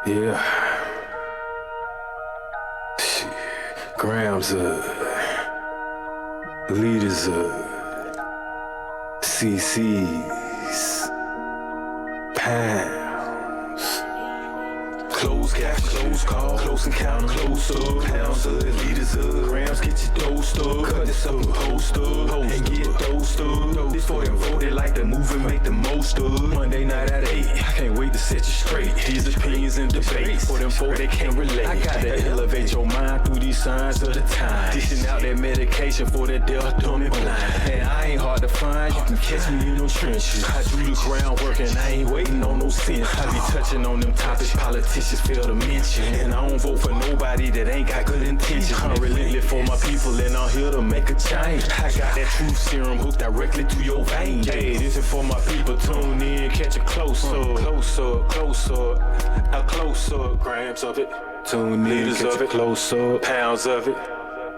Yeah. Shit. Grams leaders CC's, pounds. Close cash, close call, close encounter, close up. Pounds leaders grams, get your dosed up. Cut this up and post up, and get dosed up. This for them voted like the movie, make the most of. Monday night at 8, I can't wait to set you straight. These opinions and debates, for them folk they can't relate. I gotta elevate your mind through these signs of the time. Dishing out that medication for that deaf, dumb and blind. And I ain't hard to find, you can catch me in them trenches. I do the groundwork and I ain't waiting on no sense. I be touching on them topics politicians fail to mention. And I don't vote for nobody that ain't got good intentions. I'm relentless for my people and I'm here to make a change. I got that truth serum hooked directly to your vein. Hey, this is for my people, tune in, catch a close-up. Close-up, close-up, a close-up, grams of it. Tune in, liters of it, close-up, pounds of it.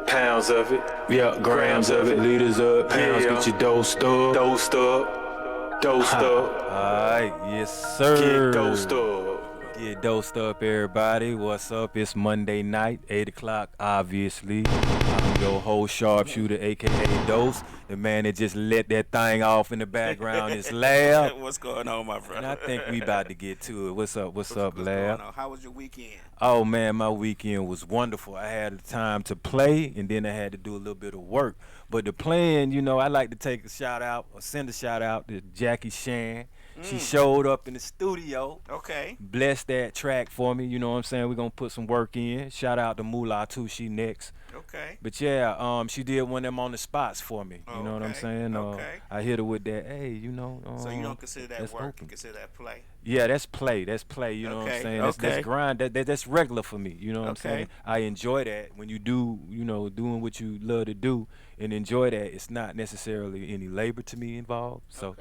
Pounds of it, yeah, grams of it, liters up, pounds, get your dosed up, dosed up, dosed up. Alright, yes sir. Get dosed up. Get dosed up, everybody. What's up? It's Monday night, 8 o'clock, obviously. I'm your host, Sharpshooter, a.k.a. Dose. The man that just let that thing off in the background is Lab. What's going on, my brother? And I think we about to get to it. What's up, Lab? Going on? How was your weekend? Oh, man, my weekend was wonderful. I had the time to play, and then I had to do a little bit of work. But the playing, you know, I like to take a shout out, or send a shout out to Jackie Shan. She showed up in the studio. Okay. Blessed that track for me. You know what I'm saying? We're going to put some work in. Shout out to Moolah, too. She next. Okay. But, yeah, she did one of them on the spots for me. You know what I'm saying? Okay. I hit her with that, hey, you know. So you don't consider that work? Open. You consider that play? Yeah, that's play. That's play. You know what I'm saying? That's grind. That's regular for me. You know what I'm saying? I enjoy that when you do, you know, doing what you love to do and enjoy that. It's not necessarily any labor to me involved. So.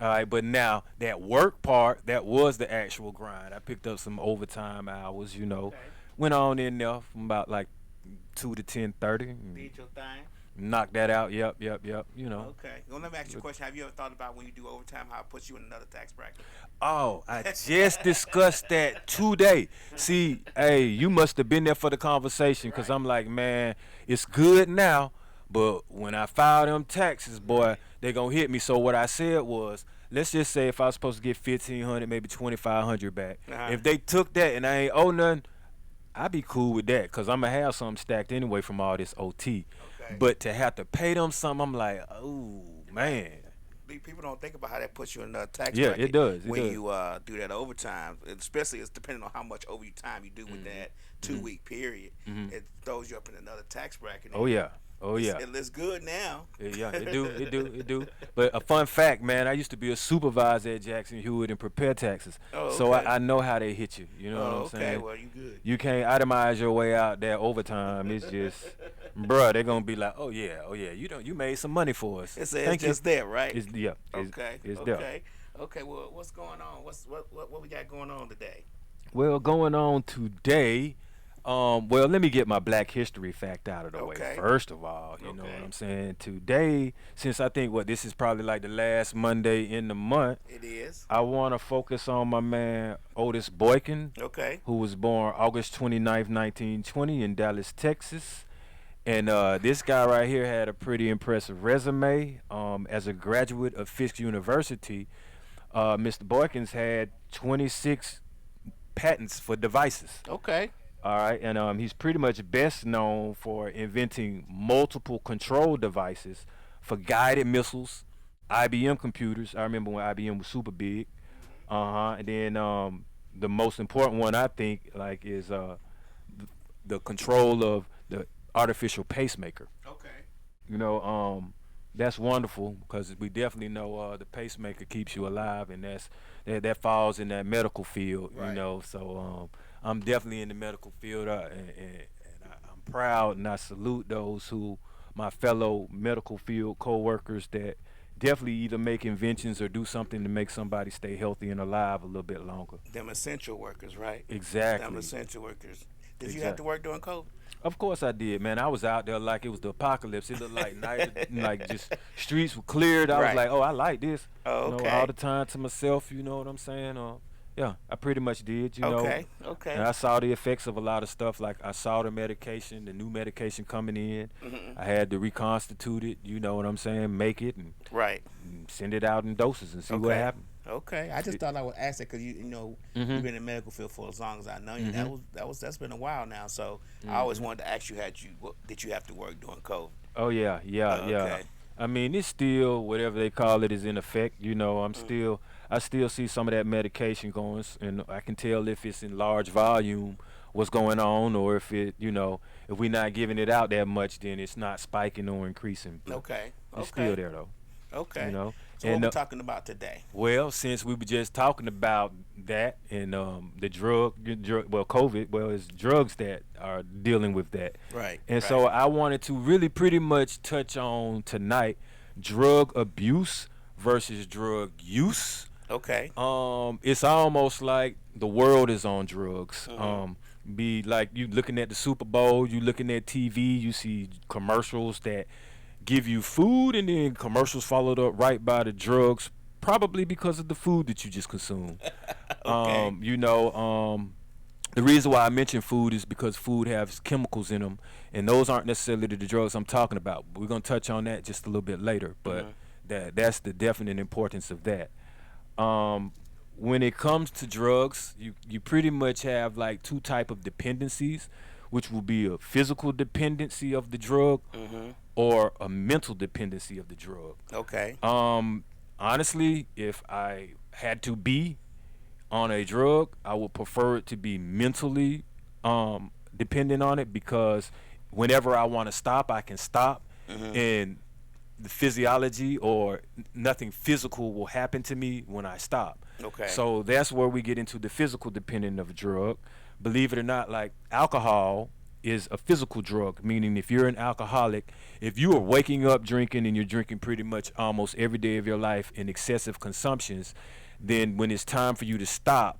All right, but now that work part, that was the actual grind. I picked up some overtime hours, you know. Went on in there from about like 2 to 10:30. Did your thing. Knocked that out. Yep. You know. Okay. Well, let me ask you a question. Have you ever thought about when you do overtime how it puts you in another tax bracket? Oh, I just discussed that today. See, hey, you must have been there for the conversation because I'm like, man, it's good now. But when I file them taxes, boy, they gonna hit me. So what I said was, let's just say if I was supposed to get $1,500, maybe $2,500 back. If they took that and I ain't owe nothing, I'd be cool with that because I'm gonna have something stacked anyway from all this OT. Okay. But to have to pay them something, I'm like, oh man. People don't think about how that puts you in a tax bracket. Yeah, it does. When you do that overtime, especially it's depending on how much overtime you do with that 2-week period. It throws you up in another tax bracket. Oh yeah. Oh yeah. It looks good now. Yeah, it do. But a fun fact, man, I used to be a supervisor at Jackson Hewitt and prepare taxes. Oh, okay. So I know how they hit you. You know what I'm saying? Okay, well you good. You can't itemize your way out there overtime. It's just, bruh, they're gonna be like, oh yeah, you made some money for us. It's just there, right? It's there. Okay. Well, what's going on? What we got going on today? Well, going on today. Well, let me get my Black History fact out of the way first of all. You know what I'm saying? Today, since I think this is probably like the last Monday in the month. It is. I want to focus on my man Otis Boykin. Okay. Who was born August 29th, 1920 in Dallas, Texas. And this guy right here had a pretty impressive resume. As a graduate of Fisk University, Mr. Boykins had 26 patents for devices. Okay. All right, and he's pretty much best known for inventing multiple control devices for guided missiles, IBM computers. I remember when IBM was super big. And then the most important one I think is the control of the artificial pacemaker. Okay. You know, that's wonderful because we definitely know the pacemaker keeps you alive, and that falls in that medical field. Right. You know, so. I'm definitely in the medical field, and I'm proud, and I salute my fellow medical field co-workers that definitely either make inventions or do something to make somebody stay healthy and alive a little bit longer. Them essential workers, right? Exactly. Them essential workers. Did you have to work during COVID? Of course I did, man. I was out there like it was the apocalypse. It looked like night, like just streets were cleared. I was Right. like, oh, I like this. All Okay. the time to myself. You know what I'm saying? Yeah, I pretty much did. Okay. And Okay. I saw the effects of a lot of stuff. Like I saw the medication, the new medication coming in. Hmm. I had to reconstitute it. You know what I'm saying? Make it Right. and send it out in doses and see what Okay. happened. Okay. I just It, thought I would ask that because you've mhm. been in the medical field for as long as I know you. Mhm. That's been a while now. So I always Mhm. wanted to ask you, did you have to work during COVID? Oh yeah, yeah, yeah. Okay. I mean, it's still whatever they call it is in effect. Mm. I still see some of that medication going, and I can tell if it's in large volume, what's going on, or if if we're not giving it out that much, then it's not spiking or increasing. But Okay. it's still Okay. there though, you Okay. know. So what And we talking about today? well, since we were just talking about that and well, COVID, well, it's drugs that are dealing with that. Right. And Right. so I wanted to really pretty much touch on tonight drug abuse versus drug use. Okay. It's almost like the world is on drugs. Hmm. Be like you looking at the Super Bowl, you looking at TV, you see commercials that give you food, and then commercials followed up right by the drugs, probably because of the food that you just consumed. Okay. You know, the reason why I mention food is because food has chemicals in them, and those aren't necessarily the drugs I'm talking about. We're gonna touch on that just a little bit later, but Hmm. that's the definite importance of that. Um, when it comes to drugs, you pretty much have like two type of dependencies, which will be a physical dependency of the drug Hmm. or a mental dependency of the drug. Okay. Um, Honestly, if I had to be on a drug, I would prefer it to be mentally dependent on it, because whenever I want to stop, I can stop, Hmm. and the physiology or nothing physical will happen to me when I stop. Okay. So that's where we get into the physical dependent of a drug. Believe it or not, like alcohol is a physical drug, meaning if you're an alcoholic, if you are waking up drinking and you're drinking pretty much almost every day of your life in excessive consumptions, then when it's time for you to stop,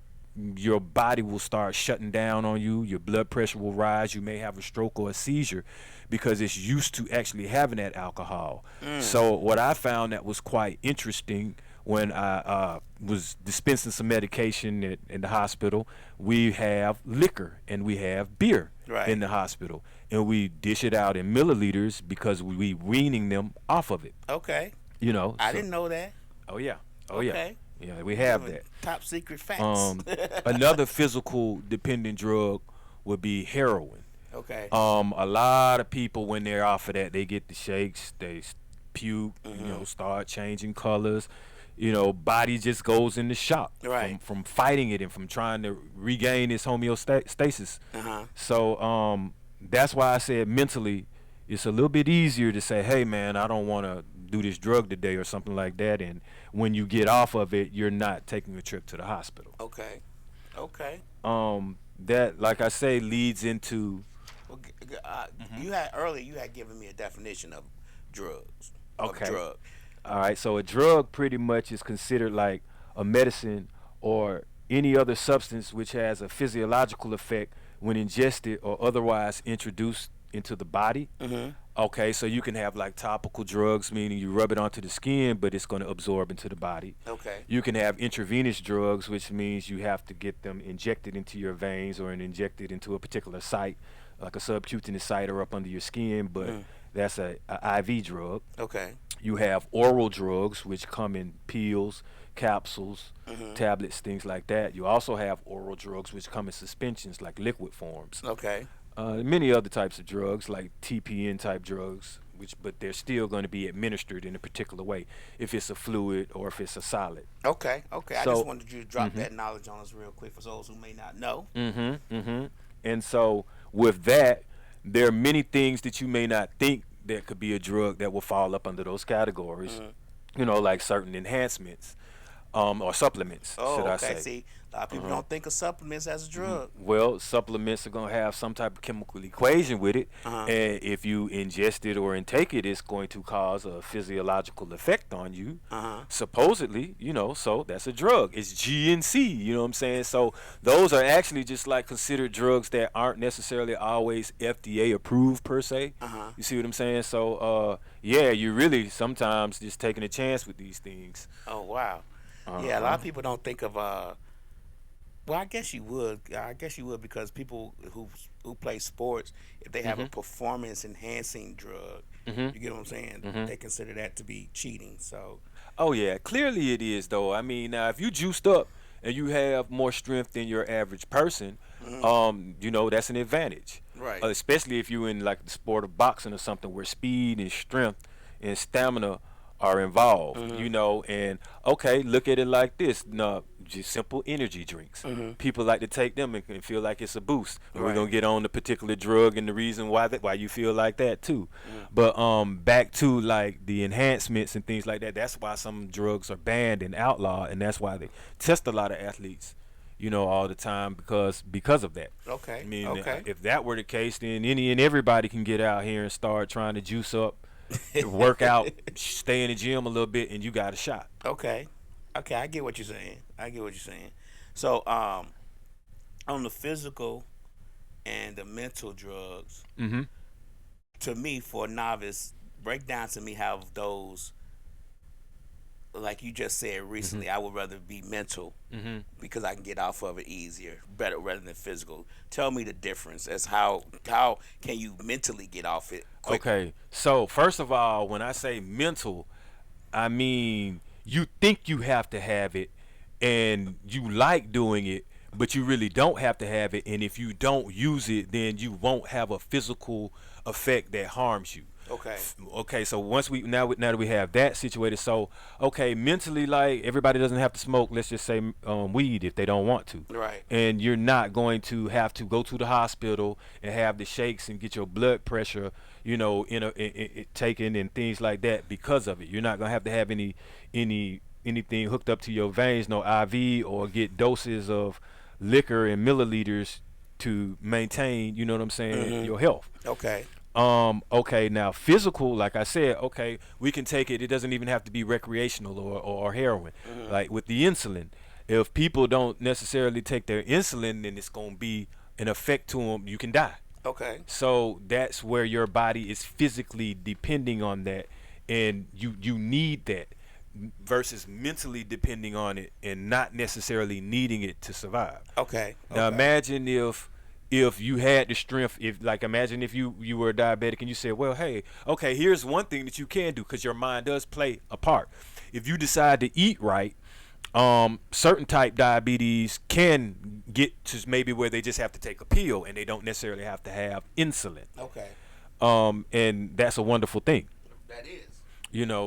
your body will start shutting down on you. Your blood pressure will rise. You may have a stroke or a seizure because it's used to actually having that alcohol. Mm. So what I found that was quite interesting when I was dispensing some medication in the hospital, we have liquor and we have beer Right. in the hospital, and we dish it out in milliliters because we weaning them off of it. Okay. You know. I So, didn't know that. oh yeah, oh yeah, Okay. yeah. We have Giving that. top secret facts. Um, Another physical dependent drug would be heroin. Okay. A lot of people when they're off of that, they get the shakes, puke, Hmm. start changing colors. Body just goes into shock Right. from fighting it and from trying to regain its homeostasis. Uh huh. So that's why I said mentally, it's a little bit easier to say, hey man, I don't want to do this drug today or something like that. And when you get off of it, you're not taking a trip to the hospital. Okay. Okay. That, like I say, leads into Well, Mhm. you had given me a definition of drugs. Of okay. drug. All right, so a drug pretty much is considered like a medicine or any other substance which has a physiological effect when ingested or otherwise introduced into the body. Hmm. Okay, so you can have like topical drugs, meaning you rub it onto the skin, but it's going to absorb into the body. Okay. You can have intravenous drugs, which means you have to get them injected into your veins or injected into a particular site, like a subcutaneous site or up under your skin, but Mm. that's a IV drug. Okay. You have oral drugs, which come in pills, capsules, Hmm. tablets, things like that. You also have oral drugs, which come in suspensions, like liquid forms. Okay. Many other types of drugs, like TPN type drugs, but they're still going to be administered in a particular way, if it's a fluid or if it's a solid. Okay. Okay. I So, just wanted you to drop mhm, that knowledge on us real quick for those who may not know. and so with that, there are many things that you may not think that could be a drug that will fall up under those categories. Hmm. Like certain enhancements. or supplements, Oh, should I okay. say. See, a lot of people don't think of supplements as a drug. Well, supplements are gonna have some type of chemical equation with it, and if you ingest it or intake it, it's going to cause a physiological effect on you. Supposedly, so that's a drug. It's G and C. You know what I'm saying? So those are actually just like considered drugs that aren't necessarily always FDA approved per se. You see what I'm saying? So yeah, you really sometimes just taking a chance with these things. Oh, wow. Yeah, a lot of people don't think of well, I guess you would. I guess you would because people who play sports, if they have a performance enhancing drug, you get what I'm saying? They consider that to be cheating. So, Oh yeah, clearly it is though. I mean, now if you juiced up and you have more strength than your average person, that's an advantage. Right. Especially if you're in like the sport of boxing or something where speed and strength and stamina are involved, and okay, look at it like this. No, just simple energy drinks. People like to take them and feel like it's a boost. And we're gonna get on the particular drug and the reason why you feel like that too. But back to like the enhancements and things like that. That's why some drugs are banned and outlawed, and that's why they test a lot of athletes, all the time because of that. okay. I mean, Okay. if that were the case, then any and everybody can get out here and start trying to juice up, work out, stay in the gym a little bit, and you got a shot. Okay. Okay, I get what you're saying. So, on the physical and the mental drugs, to me, for a novice, break down to me how those, like you just said recently, I would rather be mental because I can get off of it easier, better rather than physical. Tell me the difference as how can you mentally get off it quick? Okay, so first of all, when I say mental, I mean you think you have to have it and you like doing it, but you really don't have to have it, and if you don't use it, then you won't have a physical effect that harms you. Okay. Okay, so now that we have that situated, so okay, mentally, like everybody doesn't have to smoke. Let's just say weed if they don't want to. Right. And you're not going to have to go to the hospital and have the shakes and get your blood pressure, taken and things like that because of it. You're not gonna have to have anything hooked up to your veins, no IV, or get doses of liquor and milliliters to maintain, you know what I'm saying, your health. Okay. Okay, now physical, like I said, okay, we can take it. It doesn't even have to be recreational or heroin. Like with the insulin, if people don't necessarily take their insulin, then it's gonna be an effect to them. You can die. Okay. So that's where your body is physically depending on that, and you need that versus mentally depending on it and not necessarily needing it to survive. Okay. Now imagine if you had the strength, imagine if you were a diabetic and you said, well, hey, okay, here's one thing that you can do, because your mind does play a part. If you decide to eat right, certain type diabetes can get to maybe where they just have to take a pill and they don't necessarily have to have insulin. Okay. And that's a wonderful thing. That is.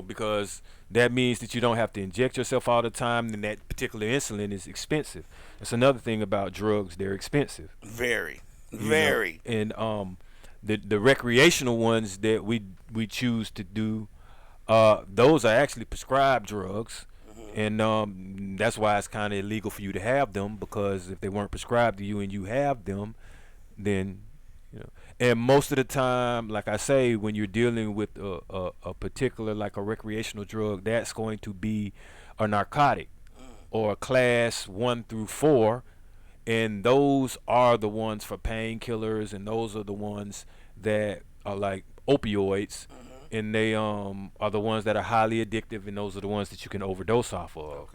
Because that means that you don't have to inject yourself all the time, and that particular insulin is expensive. That's another thing about drugs, they're expensive. Very. And the recreational ones that we choose to do, those are actually prescribed drugs, and that's why it's kind of illegal for you to have them, because if they weren't prescribed to you and you have them, then and most of the time, like I say, when you're dealing with a particular, like a recreational drug, that's going to be a narcotic or a class 1 through 4, and those are the ones for painkillers, and those are the ones that are like opioids, and they are the ones that are highly addictive, and those are the ones that you can overdose off of.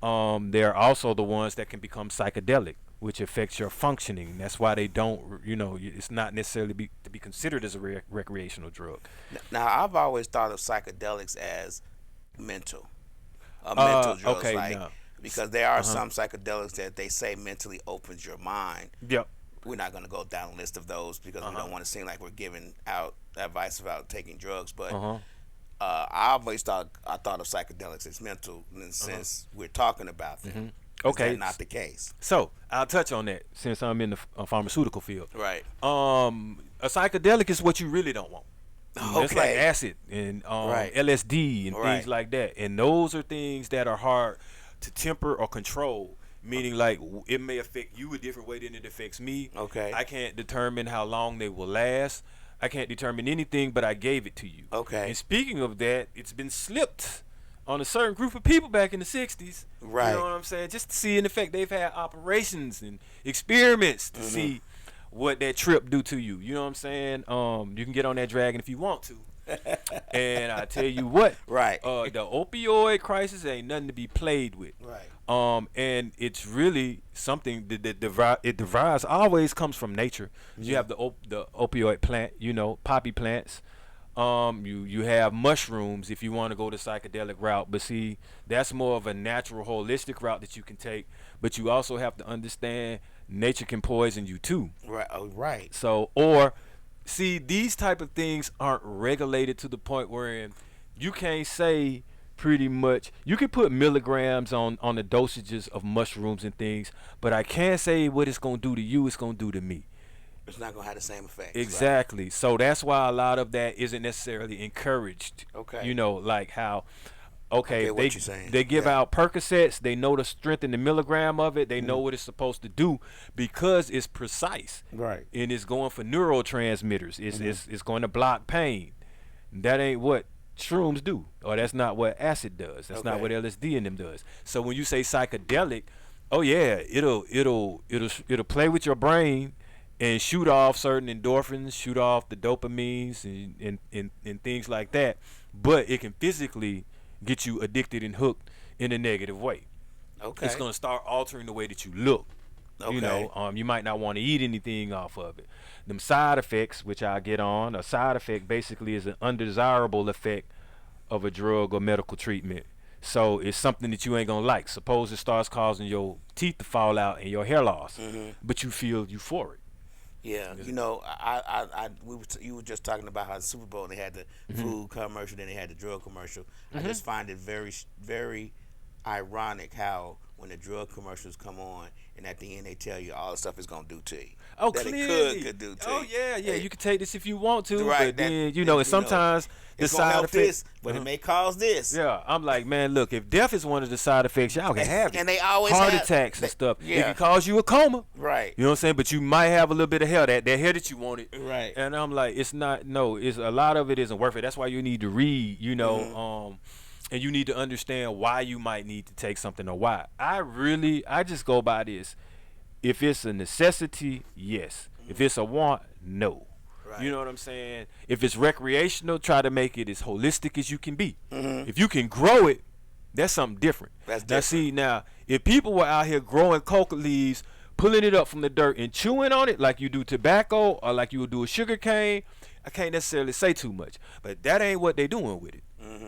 Okay. They're also the ones that can become psychedelic, which affects your functioning. That's why they don't, it's not necessarily to be considered as a recreational drug. Now, I've always thought of psychedelics as mental drugs, okay, because there are some psychedelics that they say mentally opens your mind. Yep. We're not going to go down a list of those because we don't want to seem like we're giving out advice about taking drugs. But I thought of psychedelics as mental, and since we're talking about them, okay, is that not the case? So I'll touch on that since I'm in the pharmaceutical field. Right. A psychedelic is what you really don't want. It's like acid and Right. LSD and Right. things like that, and those are things that are hard to temper or control. Meaning, like, it may affect you a different way than it affects me. Okay. I can't determine how long they will last. I can't determine anything, but I gave it to you. Okay. And speaking of that, it's been slipped on a certain group of people back in the 60s. Right. You know what I'm saying? Just to see in effect, they've had operations and experiments to see what that trip do to you. You know what I'm saying? You can get on that dragon if you want to. And I tell you what, Right. the opioid crisis ain't nothing to be played with. Right. And it's really something that it derives always comes from nature. You have the opioid plant, you know, poppy plants. You have mushrooms if you want to go the psychedelic route, but see, that's more of a natural, holistic route that you can take. But you also have to understand nature can poison you too. Right. Oh, right. So, or see, these type of things aren't regulated to the point where you can't say pretty much. You can put milligrams on the dosages of mushrooms and things, but I can't say what it's gonna do to you. It's gonna do to me. It's not gonna have the same effect. Exactly. Right? So that's why a lot of that isn't necessarily encouraged. Okay. You know, like how. Okay, they give out Percocets. They know the strength in the milligram of it. They know what it's supposed to do because it's precise. Right. And it's going for neurotransmitters. It's going to block pain. That ain't what shrooms do, or that's not what acid does. That's not what LSD in them does. So when you say psychedelic, oh yeah, it'll play with your brain and shoot off certain endorphins, shoot off the dopamines and things like that. But it can physically get you addicted and hooked in a negative way. Okay. It's gonna start altering the way that you look. Okay. You know, you might not want to eat anything off of it. Them side effects, which I get on, a side effect basically is an undesirable effect of a drug or medical treatment. So it's something that you ain't gonna like. Suppose it starts causing your teeth to fall out and your hair loss, but you feel euphoric. Yeah, you know, you were just talking about how the Super Bowl, they had the food commercial, then they had the drug commercial. I just find it very, very ironic how when the drug commercials come on and at the end they tell you all the stuff it's gonna do to you. Oh, that clearly. it could do to you. Yeah, you can take this if you want to, right, but then and sometimes the it's gonna side help effects, this, but it may cause this. Yeah, I'm like, man, look, if death is one of the side effects, y'all can have it. And they always heart have, attacks and stuff. Yeah. It can cause you a coma. Right. You know what I'm saying? But you might have a little bit of hair, that hair that you wanted. Right. And I'm like, it's not. No, it's a lot of it isn't worth it. That's why you need to read. You know, and you need to understand why you might need to take something or why. I just go by this. If it's a necessity, yes. If it's a want, no. Right. You know what I'm saying? If it's recreational, try to make it as holistic as you can be. If you can grow it, that's something different. That's different. Now, if people were out here growing coca leaves, pulling it up from the dirt and chewing on it like you do tobacco or like you would do a sugar cane, I can't necessarily say too much. But that ain't what they doing with it.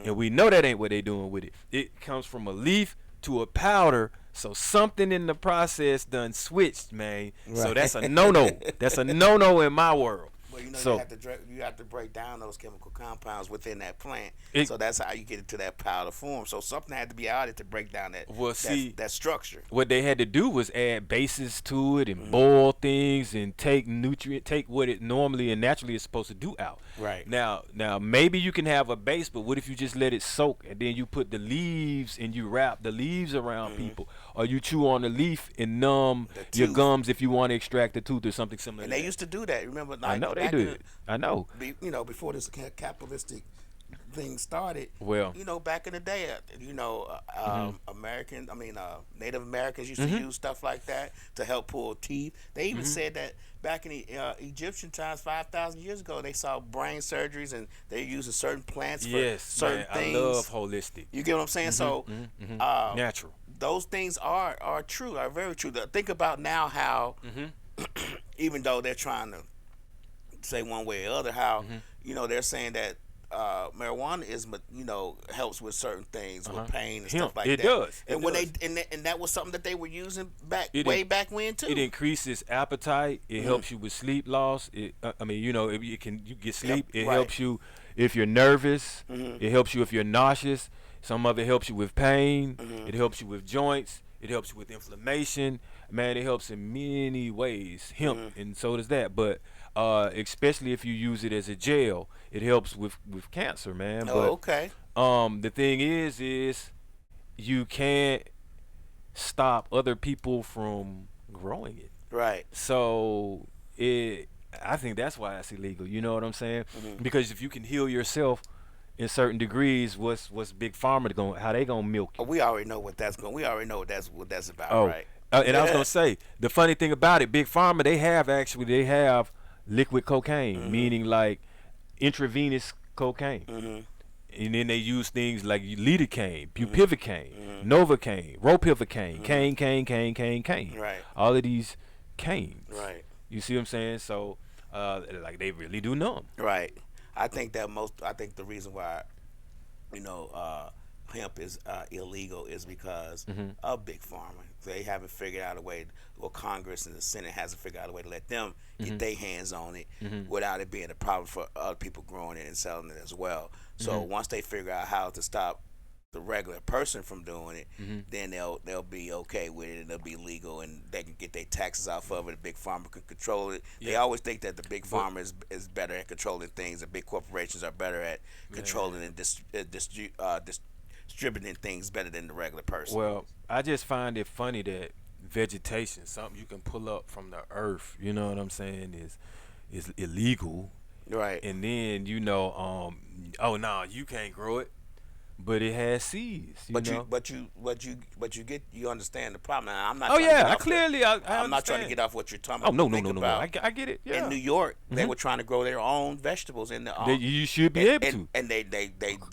And we know that ain't what they doing with it. It comes from a leaf to a powder, so something in the process done switched, man. Right. So that's a no-no. That's a no-no in my world. Well, you know, so, you have to break down those chemical compounds within that plant. So that's how you get it to that powder form. So something had to be added to break down that structure. What they had to do was add bases to it and boil things and take what it normally and naturally is supposed to do out. Right. Now maybe you can have a base, but what if you just let it soak and then you put the leaves and you wrap the leaves around people, or you chew on the leaf and numb your gums if you want to extract the tooth or something similar. And they used to do that. Remember? Like, I know they do. I know. You know, before this capitalistic thing started. Well, you know, back in the day, Native Americans used to use stuff like that to help pull teeth. They even said that back in the Egyptian times, 5,000 years ago, they saw brain surgeries and they used certain plants for certain things. I love holistic. You get what I'm saying? So, natural. Those things are true, are very true. Think about now how, even though they're trying to say one way or other, how you know they're saying that marijuana is, you know, helps with certain things with pain and stuff like that. It does. And when and that was something that they were using way back when too. It increases appetite. It helps you with sleep loss. You know, if you get sleep. It helps you if you're nervous. It helps you if you're nauseous. Some of it helps you with pain. It helps you with joints. It helps you with inflammation. Man, it helps in many ways. Hemp, and so does that. But especially if you use it as a gel, it helps with cancer, man. Oh, okay. The thing is you can't stop other people from growing it. Right. So I think that's why it's illegal. You know what I'm saying? Because if you can heal yourself in certain degrees, what's big pharma going? How they gonna milk you? We already know what that's going. We already know what that's about, Oh, right? and I was gonna say the funny thing about it, big pharma they have liquid cocaine, meaning like intravenous cocaine. And then they use things like lidocaine, bupivacaine, novocaine, ropivacaine, cane. Right. All of these canes. Right. You see what I'm saying? So, like they really do numb. Right. I think the reason why, you know, hemp is illegal is because of big pharma. They haven't figured out a way, or Congress and the Senate hasn't figured out a way to let them get their hands on it without it being a problem for other people growing it and selling it as well. So once they figure out how to stop the regular person from doing it, then they'll be okay with it and they'll be legal and they can get their taxes off of it. The big pharma can control it. They always think that the big pharma is better at controlling things. The big corporations are better at controlling and distributing things better than the regular person. Well, I just find it funny that vegetation, something you can pull up from the earth, you know what I'm saying, is illegal. Right. And then oh no, you can't grow it, but it has seeds. You understand the problem. Now, I'm not. Oh trying to yeah, get I off clearly I'm not trying to understand. get off what you're talking Oh about. no. I get it. Yeah. In New York, they were trying to grow their own vegetables in the. You should be able to. And they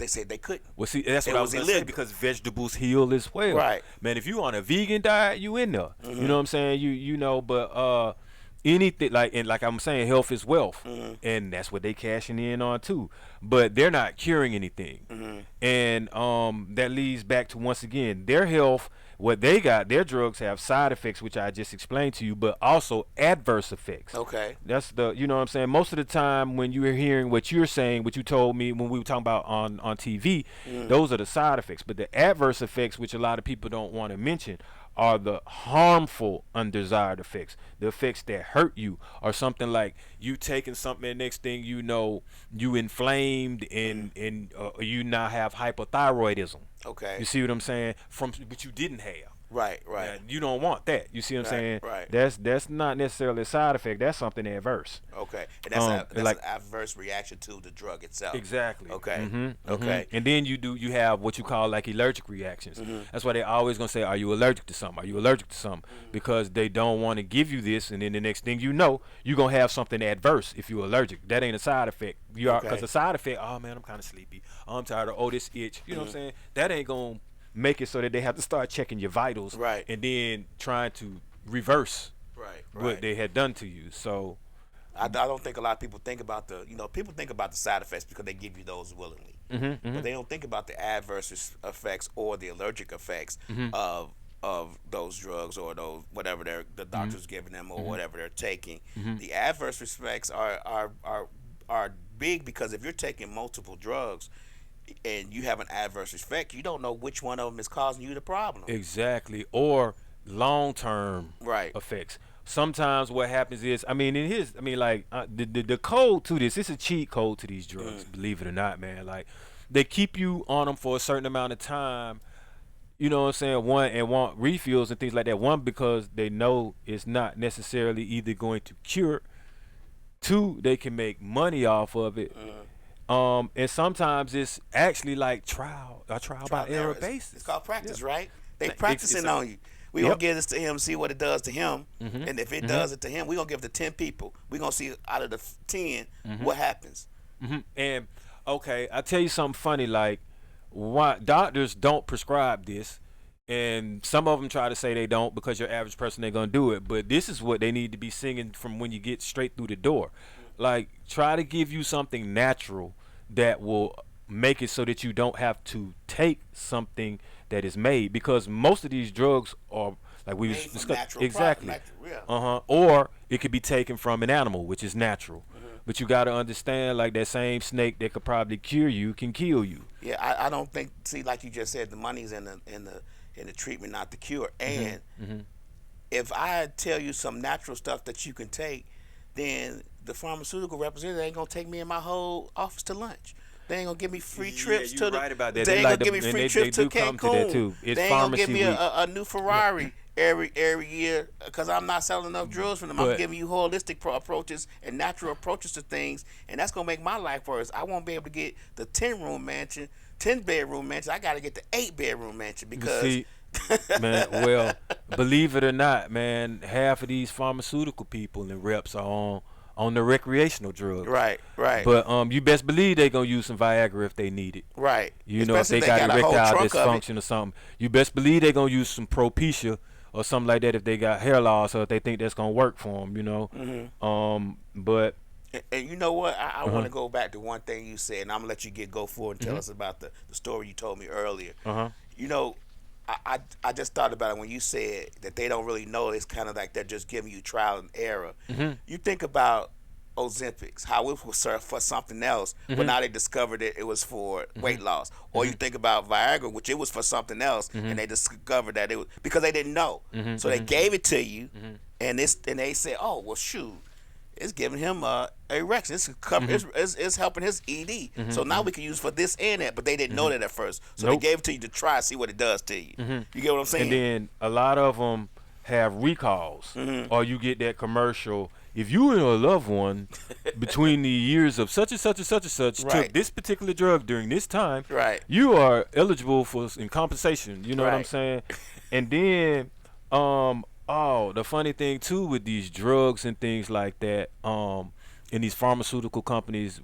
said they couldn't. Well, see, that's It what I was was gonna say, illegal. because vegetables heal as well. Right. Man, if you on a vegan diet, you in there. You know what I'm saying? You know, but anything like I'm saying, health is wealth, and that's what they cashing in on too. But they're not curing anything, and that leads back to, once again, their health. What they got, their drugs have side effects, which I just explained to you, but also adverse effects. Okay. That's you know what I'm saying? Most of the time when you're hearing what you're saying, what you told me when we were talking about on TV, those are the side effects. But the adverse effects, which a lot of people don't want to mention, are the harmful undesired effects. The effects that hurt you, or something like you taking something and next thing you know, you inflamed and you now have hypothyroidism. Okay. You see what I'm saying? From what you didn't have. Right. Now, you don't want that. You see what I'm saying? Right. That's not necessarily a side effect. That's something adverse. Okay. And that's like- an adverse reaction to the drug itself. Exactly. Okay. Mm-hmm. Okay. And then you have what you call like allergic reactions. That's why they always gonna say, "Are you allergic to something? Are you allergic to something?" Because they don't want to give you this, and then the next thing you know, you're gonna have something adverse if you're allergic. That ain't a side effect. You are, because the side effect, oh man, I'm kind of sleepy. Oh, I'm tired. Oh, this itch. You know what I'm saying? That ain't gonna make it so that they have to start checking your vitals, Right. and then trying to reverse Right. what they had done to you. So I don't think a lot of people think about people think about the side effects because they give you those willingly, but they don't think about the adverse effects or the allergic effects of those drugs or those whatever the doctor's giving them or whatever they're taking. The adverse effects are big, because if you're taking multiple drugs and you have an adverse effect, you don't know which one of them is causing you the problem. exactly, or long-term Right. effects. Sometimes what happens is, the code to this, it's a cheat code to these drugs, believe it or not, man. Like, they keep you on them for a certain amount of time, you know what I'm saying, one, and want refills and things like that. One, because they know it's not necessarily either going to cure. Two, they can make money off of it. And sometimes it's actually like trial by error basis. It's called practice, right? They It's- practicing it's on you. We gonna give this to him, see what it does to him, and if it does it to him, we gonna give it to 10 people. We gonna see out of the 10 what happens. And okay, I tell you something funny. Like, why doctors don't prescribe this, and some of them try to say they don't because your average person ain't gonna do it. But this is what they need to be singing from when you get straight through the door. Like, try to give you something natural that will make it so that you don't have to take something that is made, because most of these drugs are like we Made from discussed, natural exactly. Or it could be taken from an animal, which is natural. But you got to understand, like, that same snake that could probably cure you can kill you. Yeah, I don't think. See, like you just said, the money's in the treatment, not the cure. And if I tell you some natural stuff that you can take, then the pharmaceutical representative ain't gonna take me and my whole office to lunch. They ain't gonna give me free trips you to the. right about that. They ain't like gonna give me free trips to do come Cancun. to that too. It's They ain't gonna pharmacy give me week. a new Ferrari every year because I'm not selling enough drugs for them. I'm But- giving you holistic approaches and natural approaches to things, and that's gonna make my life worse. I won't be able to get the 10-bedroom mansion. I got to get the 8-bedroom mansion because. See, man, well, believe it or not, man, half of these pharmaceutical people and reps are on the recreational drugs. Right. But you best believe they gonna use some Viagra if they need it. Right. You know, if Especially they got a whole erectile trunk of it. dysfunction or something, you best believe they gonna use some Propecia or something like that if they got hair loss or if they think that's gonna work for them. You know. Mm-hmm. But. And you know what? I want to go back to one thing you said, and I'm gonna let you go forward and tell us about the story you told me earlier. You know, I just thought about it when you said that they don't really know. It's kind of like they're just giving you trial and error. You think about Ozempics, how it was for something else, but now they discovered it was for weight loss. Or you think about Viagra, which it was for something else, and they discovered that it was because they didn't know. So they gave it to you, and they said, "Oh, well, shoot, it's giving him erection. It's helping his ED. So now we can use for this and that." But they didn't know that at first, so they gave it to you to try, see what it does to you. You get what I'm saying? And then a lot of them have recalls, or you get that commercial. If you and a loved one between the years of such and such and such and such took this particular drug during this time, you are eligible for compensation. You know what I'm saying? And then, the funny thing too with these drugs and things like that, in these pharmaceutical companies,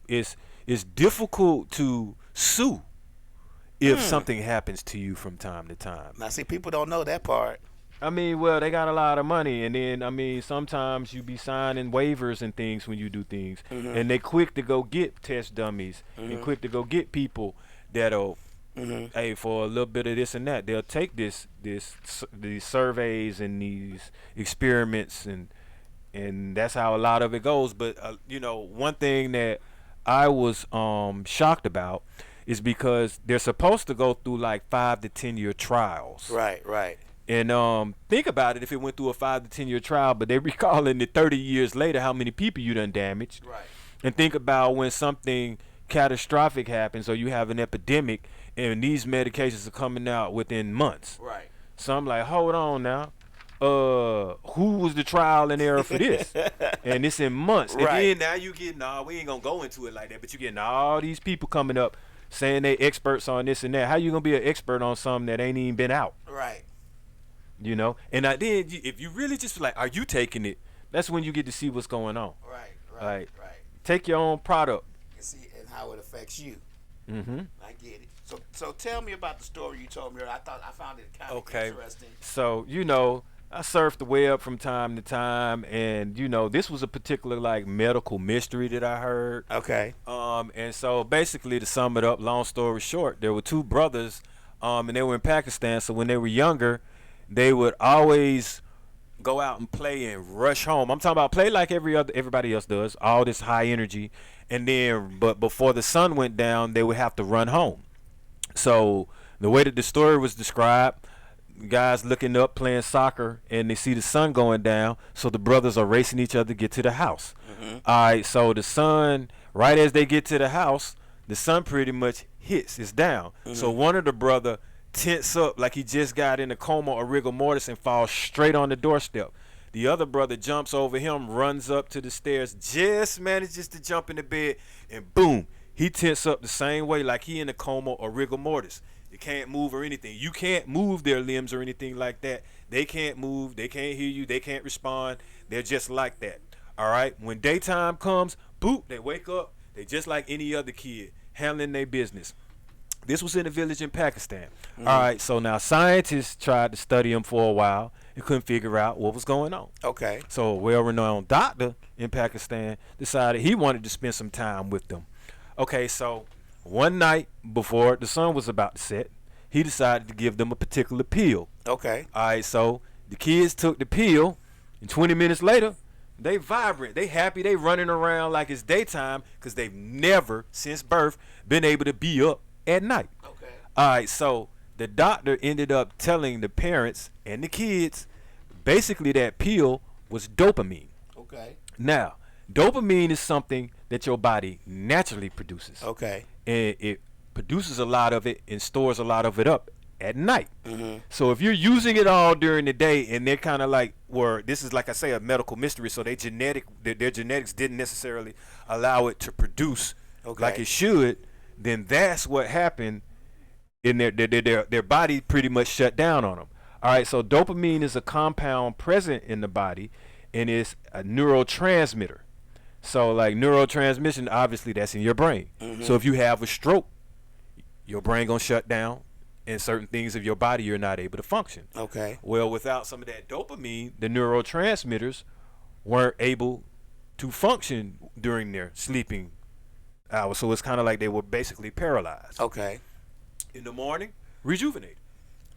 it's difficult to sue if something happens to you from time to time. Now, see, people don't know that part. I mean, well, they got a lot of money, and then, I mean, sometimes you be signing waivers and things when you do things, and they quick to go get test dummies, and quick to go get people that'll, hey, for a little bit of this and that, they'll take these surveys and these experiments, and that's how a lot of it goes. But you know, one thing that I was shocked about is because they're supposed to go through like 5 to 10 year trials. Right. And think about it, if it went through a 5 to 10 year trial, but they recalling it 30 years later how many people you done damaged. Right. And think about when something catastrophic happens or you have an epidemic and these medications are coming out within months. Right. So I'm like, hold on now. Who was the trial and error for this? And it's in months. Right. And then now you get, we ain't gonna go into it like that, but you getting all these people coming up saying they experts on this and that. How you gonna be an expert on something that ain't even been out? Right. You know, and then if you really just like, are you taking it? That's when you get to see what's going on. Right. Take your own product And see and how it affects you. Mm-hmm. I get it. So tell me about the story you told me earlier. I found it kind of interesting. So you know, I surf the web from time to time, and you know, this was a particular like medical mystery that I heard. Okay. And so basically, to sum it up, long story short, there were two brothers, and they were in Pakistan. So when they were younger, they would always go out and play and rush home. I'm talking about play like everybody else does, all this high energy, and then but before the sun went down, they would have to run home. So the way that the story was described, guys looking up playing soccer and they see the sun going down, so the brothers are racing each other to get to the house. All right, so the sun, right as they get to the house, the sun pretty much hits, it's down. So one of the brother tense up like he just got in a coma or rigor mortis and falls straight on the doorstep. The other brother jumps over him, runs up to the stairs, just manages to jump in the bed, and boom, he tense up the same way like he in a coma or rigor mortis. They can't move or anything. You can't move their limbs or anything like that. They can't move, they can't hear you, they can't respond. They're just like that. All right, when daytime comes, boop, they wake up. They just like any other kid, handling their business. This was in a village in Pakistan. All right, so now scientists tried to study him for a while and couldn't figure out what was going on. Okay. So a well-renowned doctor in Pakistan decided he wanted to spend some time with them. Okay, so one night before the sun was about to set, he decided to give them a particular pill. Okay. All right, so the kids took the pill, and 20 minutes later, they vibrant, they happy, they running around like it's daytime because they've never, since birth, been able to be up at night. Okay. All right, so the doctor ended up telling the parents and the kids basically that pill was dopamine. Okay. Now, dopamine is something that your body naturally produces. Okay. And it produces a lot of it and stores a lot of it up at night. Mm-hmm. So if you're using it all during the day, and they're kind of like, where this is, like I say, a medical mystery, so their genetics didn't necessarily allow it to produce like it should, then that's what happened. In their body pretty much shut down on them. All right, so dopamine is a compound present in the body, and it's a neurotransmitter. So like neurotransmission, obviously that's in your brain. Mm-hmm. So if you have a stroke, your brain gonna shut down, and certain things of your body you're not able to function. Okay. Well, without some of that dopamine, the neurotransmitters weren't able to function during their sleeping hours. So it's kind of like they were basically paralyzed. Okay. In the morning, rejuvenate.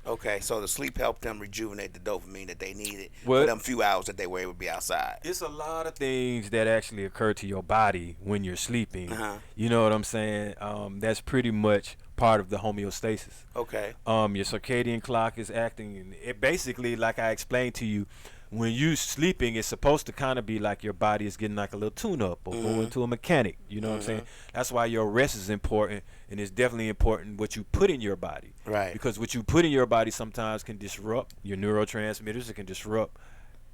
Okay, so the sleep helped them rejuvenate the dopamine that they needed Well, for them few hours that they were able to be outside. It's a lot of things that actually occur to your body when you're sleeping. Uh-huh. You know what I'm saying? That's pretty much part of the homeostasis. Okay. Your circadian clock is acting, and it basically, like I explained to you, when you sleeping, it's supposed to kind of be like your body is getting like a little tune-up or going to a mechanic. You know what I'm saying? That's why your rest is important, and it's definitely important what you put in your body. Right. Because what you put in your body sometimes can disrupt your neurotransmitters. It can disrupt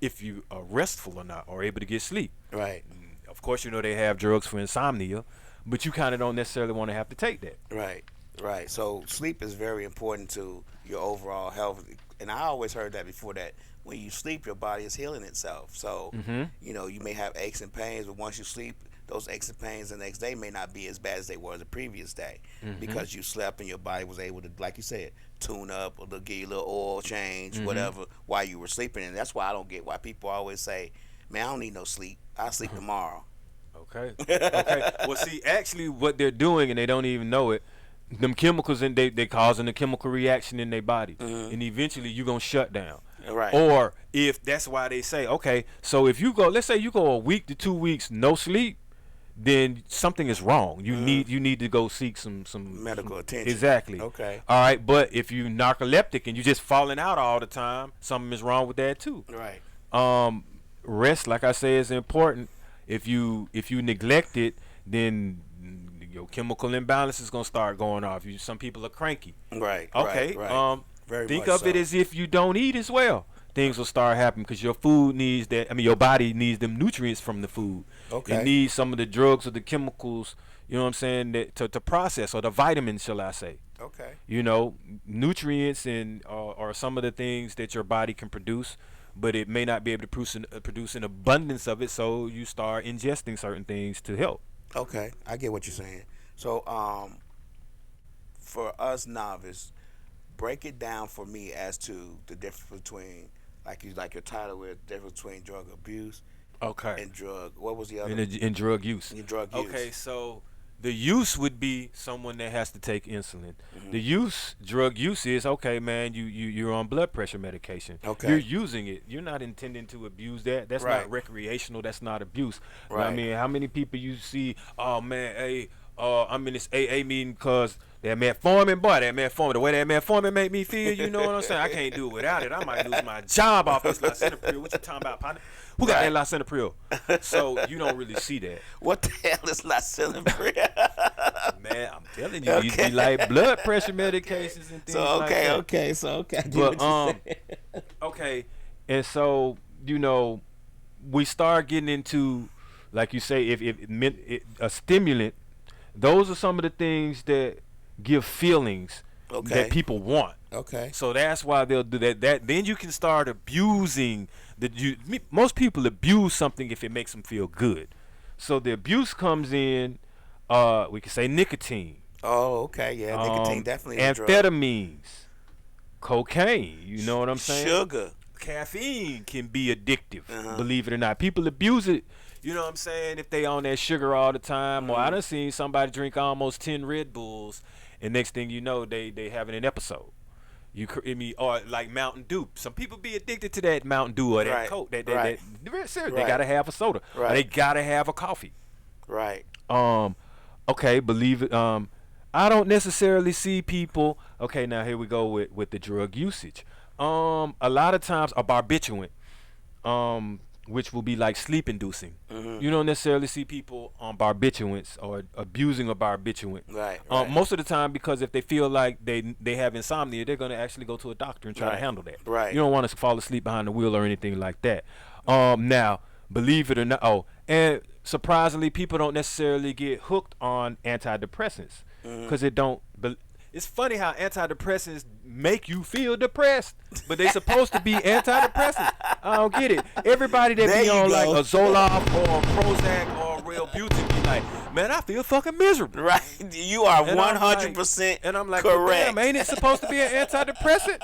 if you are restful or not, or able to get sleep. Right. Of course, you know they have drugs for insomnia, but you kind of don't necessarily want to have to take that. Right. Right. So sleep is very important to your overall health, and I always heard that before, that when you sleep, your body is healing itself. So, you know, you may have aches and pains, but once you sleep, those aches and pains the next day may not be as bad as they were the previous day, because you slept and your body was able to, like you said, tune up or to give you a little oil change, whatever, while you were sleeping. And that's why I don't get why people always say, man, I don't need no sleep. I'll sleep tomorrow. Okay. Okay. Well, see, actually, what they're doing, and they don't even know it, them chemicals, and they causing a chemical reaction in their body, and eventually you're gonna shut down. Right. Or if that's why they say, okay, so if you go, let's say you go a week to 2 weeks no sleep, then something is wrong. You need to go seek some medical attention. Exactly. Okay. All right, but if you narcoleptic and you just falling out all the time, something is wrong with that too. Right. Rest, like I say, is important. If you neglect it, then your chemical imbalance is gonna start going off. Some people are cranky. Right. Okay. Right. Very Think much of it so. as if you don't eat as well. Things will start happening because your food needs that. I mean, your body needs them nutrients from the food. Okay. It needs some of the drugs or the chemicals, you know what I'm saying, that to process, or the vitamins, shall I say. Okay. You know, nutrients and are some of the things that your body can produce, but it may not be able to produce an abundance of it, so you start ingesting certain things to help. Okay. I get what you're saying. So, for us novice, break it down for me as to the difference between, like your title is, difference between drug abuse, Okay. and drug. What was the other? And drug use. And drug use. Okay, so the use would be someone that has to take insulin. Mm-hmm. The drug use is, okay, man, you're on blood pressure medication. Okay. You're using it. You're not intending to abuse that. That's Right. not recreational. That's not abuse. Right. I mean, how many people you see, oh man, hey, I'm in this AA meeting because that metformin, the way that metformin make me feel, you know what I'm saying? I can't do it without it. I might lose my job off this lisinopril. What you talking about, partner? Who got that lisinopril? So you don't really see that. What the hell is lisinopril? Man, I'm telling you, these be like blood pressure medications and things like that. I get But what you're saying. okay, and so you know, we start getting into, like you say, if a stimulant, those are some of the things that give feelings that people want. Okay. So that's why they'll do that. Then you can start abusing most people abuse something if it makes them feel good. So the abuse comes in. We could say nicotine. Oh, okay. Yeah, nicotine definitely is a drug. Amphetamines, cocaine. You know what I'm saying? Sugar. Caffeine can be addictive. Believe it or not, people abuse it. You know what I'm saying? If they on that sugar all the time, or I done seen somebody drink almost 10 Red Bulls, and next thing you know, they having an episode. Or like Mountain Dew. Some people be addicted to that Mountain Dew or that Coke. They gotta have a soda. Or they gotta have a coffee. Right. Okay, believe it. I don't necessarily see people. Okay, now here we go with the drug usage. A lot of times a barbiturate. which will be like sleep inducing. You don't necessarily see people on barbiturates or abusing a barbiturate. Right. Most of the time, because if they feel like they have insomnia, they're going to actually go to a doctor and try to handle that. Right. You don't want to fall asleep behind the wheel or anything like that. Now, believe it or not, and surprisingly, people don't necessarily get hooked on antidepressants because it don't. It's funny how antidepressants make you feel depressed, but they supposed to be antidepressants. I don't get it. Everybody that There be you on go. like a Zoloft or Prozac or Wellbutrin be like, man, I feel fucking miserable. Right. You are And I'm 100% and I'm like, correct. well, damn, ain't it supposed to be an antidepressant?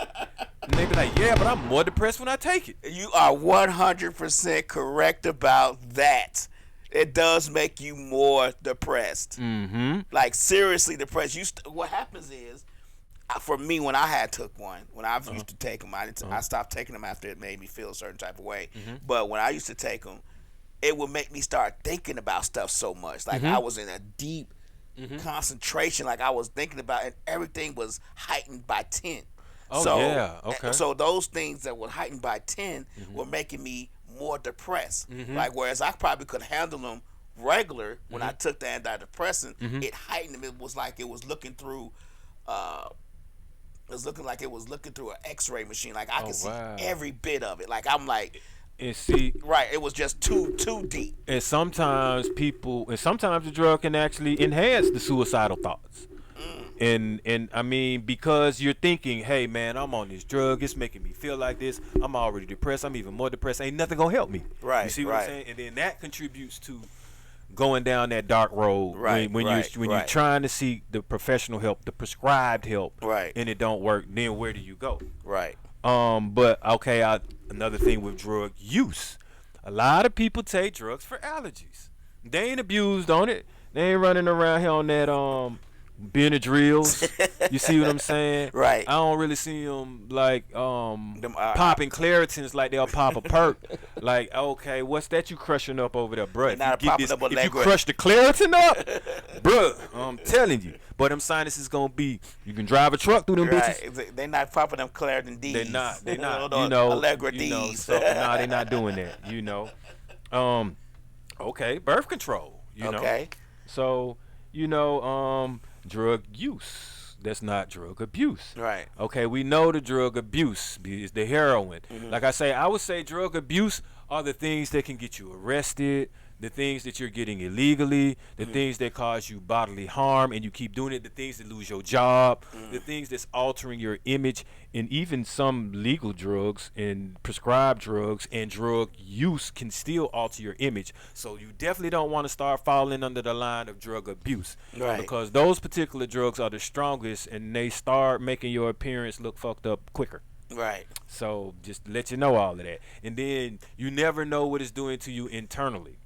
And they be like, yeah, but I'm more depressed when I take it. You are 100% correct about that. It does make you more depressed. Mm-hmm. Like, seriously depressed. What happens is, for me, when I had took one, when I used to take them, I stopped taking them after it made me feel a certain type of way. But when I used to take them, it would make me start thinking about stuff so much. Like, I was in a deep concentration. Like, I was thinking about, and everything was heightened by 10. Oh, So, yeah. Okay. So those things that were heightened by 10 were making me more depressed. Like, whereas I probably could handle them regular when I took the antidepressant, it heightened them. It was like it was looking through it was looking like it was looking through an x-ray machine. Like, I could see every bit of it. Like, I'm like, And see, right, it was just too deep. and sometimes the drug can actually enhance the suicidal thoughts. And I mean, because you're thinking, hey man, I'm on this drug, it's making me feel like this, I'm already depressed, I'm even more depressed, ain't nothing gonna help me. Right, You see what right. I'm saying? And then that contributes to going down that dark road. Right, when right, you're right. trying to seek the professional help, the prescribed help, Right. and it don't work, then where do you go? Right. But okay, another thing with drug use. A lot of people take drugs for allergies. They ain't abused on it. They ain't running around here on that Benadryls. You see what I'm saying? Right. I don't really see them like popping Claritins like they'll pop a perk. Like, okay, what's that you crushing up over there, bruh? Not popping up If you Allegra. crush the Claritin up, bruh, I'm telling you. But them sinuses gonna be, you can drive a truck through them bitches. Right. They're not popping them Claritin D's. They're not. Allegra you know, D's. so, nah, they're not doing that. Okay, birth control. Okay. So, drug use. That's not drug abuse. Right. Okay, we know the drug abuse is the heroin. Like I would say drug abuse are the things that can get you arrested, the things that you're getting illegally, the things that cause you bodily harm and you keep doing it, the things that lose your job, the things that's altering your image, and even some legal drugs and prescribed drugs and drug use can still alter your image. So you definitely don't want to start falling under the line of drug abuse. Right. Because those particular drugs are the strongest and they start making your appearance look fucked up quicker. Right. So just to let you know all of that. And then you never know what it's doing to you internally.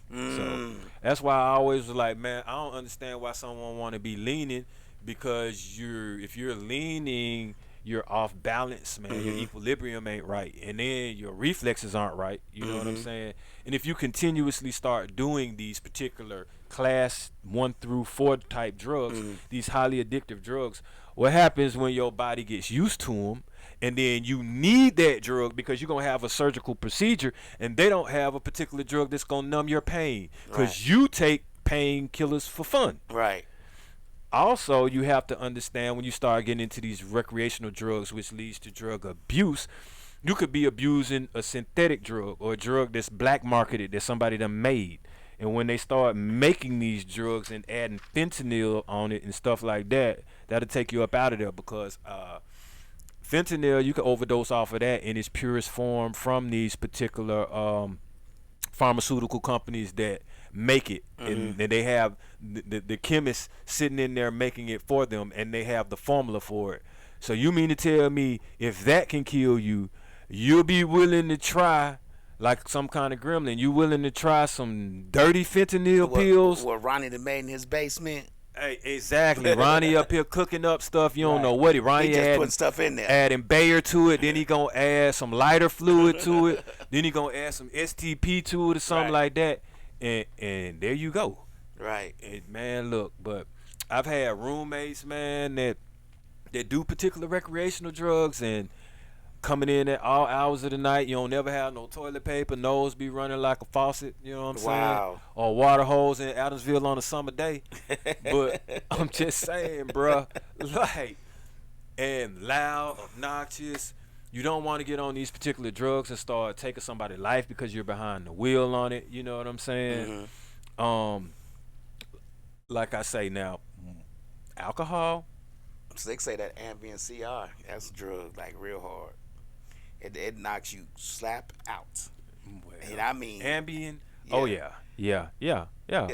So that's why I always was like, man, I don't understand why someone want to be leaning, because if you're leaning, you're off balance, man. Your equilibrium ain't right, and then your reflexes aren't right. You know what I'm saying? And if you continuously start doing these particular class 1 through 4 type drugs, these highly addictive drugs, what happens when your body gets used to them? And then you need that drug because you're going to have a surgical procedure and they don't have a particular drug that's going to numb your pain because you take painkillers for fun. Right. Also, you have to understand when you start getting into these recreational drugs, which leads to drug abuse, you could be abusing a synthetic drug or a drug that's black marketed that somebody done made. And when they start making these drugs and adding fentanyl on it and stuff like that, that'll take you up out of there because fentanyl, you can overdose off of that in its purest form from these particular pharmaceutical companies that make it. And they have the chemists sitting in there making it for them, and they have the formula for it. So you mean to tell me if that can kill you, you'll be willing to try, like some kind of gremlin, you willing to try some dirty fentanyl pills? What Ronnie done made in his basement? Hey, exactly. Ronnie up here cooking up stuff. You don't know what he. Ronnie He just adding putting stuff in there. Adding Bayer to it. Then he gonna add some lighter fluid to it. Then he gonna add some STP to it or something like that. And there you go. Right. And man, look, but I've had roommates, man, that do particular recreational drugs, and coming in at all hours of the night. You don't never have no toilet paper. Nose be running like a faucet. You know what I'm saying? Wow. Or water hose in Adamsville on a summer day. But I'm just saying, bruh, like, and loud, obnoxious. You don't want to get on these particular drugs and start taking somebody's life because you're behind the wheel on it. You know what I'm saying? Like I say now, alcohol. So they say that Ambien CR, that's a drug, like real hard. It knocks you slap out. Well, And I mean, Ambien. Yeah. Oh yeah. Yeah.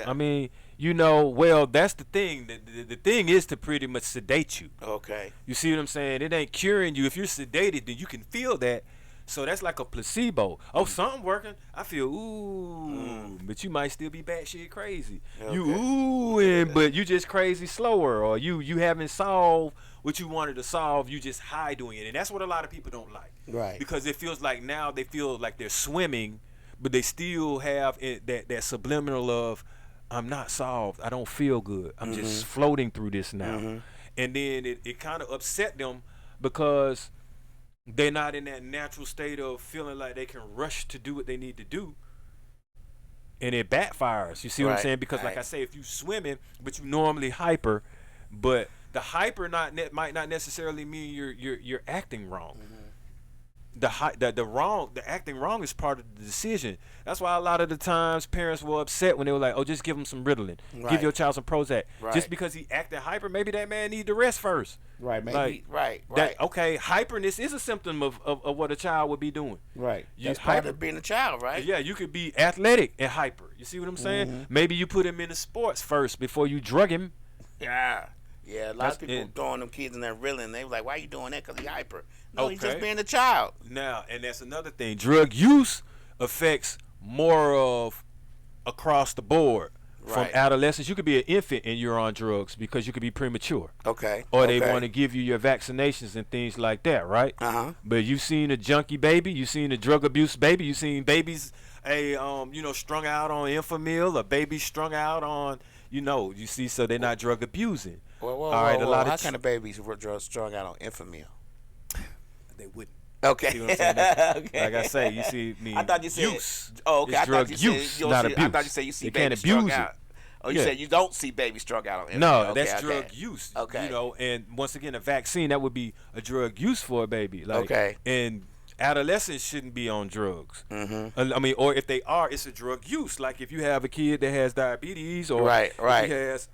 I mean, you know, well, that's the thing. The thing is to pretty much sedate you. okay. You see what I'm saying? It ain't curing you. If you're sedated, then you can feel that. So that's like a placebo. Oh, something working. I feel ooh, but you might still be batshit crazy. You Okay. oohing, but you just crazy slower, or you haven't solved what you wanted to solve. You just high doing it, and that's what a lot of people don't like. Right. Because it feels like now they feel like they're swimming, but they still have that subliminal of, I'm not solved. I don't feel good. I'm just floating through this now. And then it kind of upset them because they're not in that natural state of feeling like they can rush to do what they need to do. And it backfires. You see what I'm Right, saying? Because like right. I say, if you swimming, but you normally hyper, but the hyper might not necessarily mean you're acting wrong. The acting wrong is part of the decision. That's why a lot of the times parents were upset when they were like, "Oh, just give him some Ritalin, Right. give your child some Prozac." Right. Just because he acting hyper, maybe that man need to rest first. Right, maybe. Like, right. That okay, hyperness is a symptom of what a child would be doing. Right. You That's part hyper- of being a child, right? Yeah, you could be athletic and hyper. You see what I'm saying? Maybe you put him into sports first before you drug him. Yeah. Yeah, a lot That's of people it. throwing them kids in there reeling. They was like, why you doing that? Because he hyper. No, he's just Okay. being a child. Now, and that's another thing. Drug use affects more of across the board. From Right. adolescence, you could be an infant and you're on drugs because you could be premature. Okay. Or they okay. want to give you your vaccinations and things like that, right? Uh-huh. But you've seen a junkie baby, you've seen a drug abuse baby, you've seen babies, strung out on Enfamil, or babies strung out on, you see, so they're not drug abusing. Whoa, All right, a lot how of kind of babies were drugs strung out on Enfamil? they wouldn't. Okay. See what I'm saying? Okay. Like I say, you see me. I thought you said use. Oh, okay. It's I drug thought you use, said you don't not see, abuse. I thought you said you see You can't babies strung abuse it. out. Oh, you Yeah. said you don't see babies strung out on Enfamil. No, Okay, that's okay. drug use. Okay. And once again, a vaccine, that would be a drug use for a baby. Like, Okay. And adolescents shouldn't be on drugs. Mm-hmm. I mean, or if they are, it's a drug use. Like if you have a kid that has diabetes, or Right, if right. he has,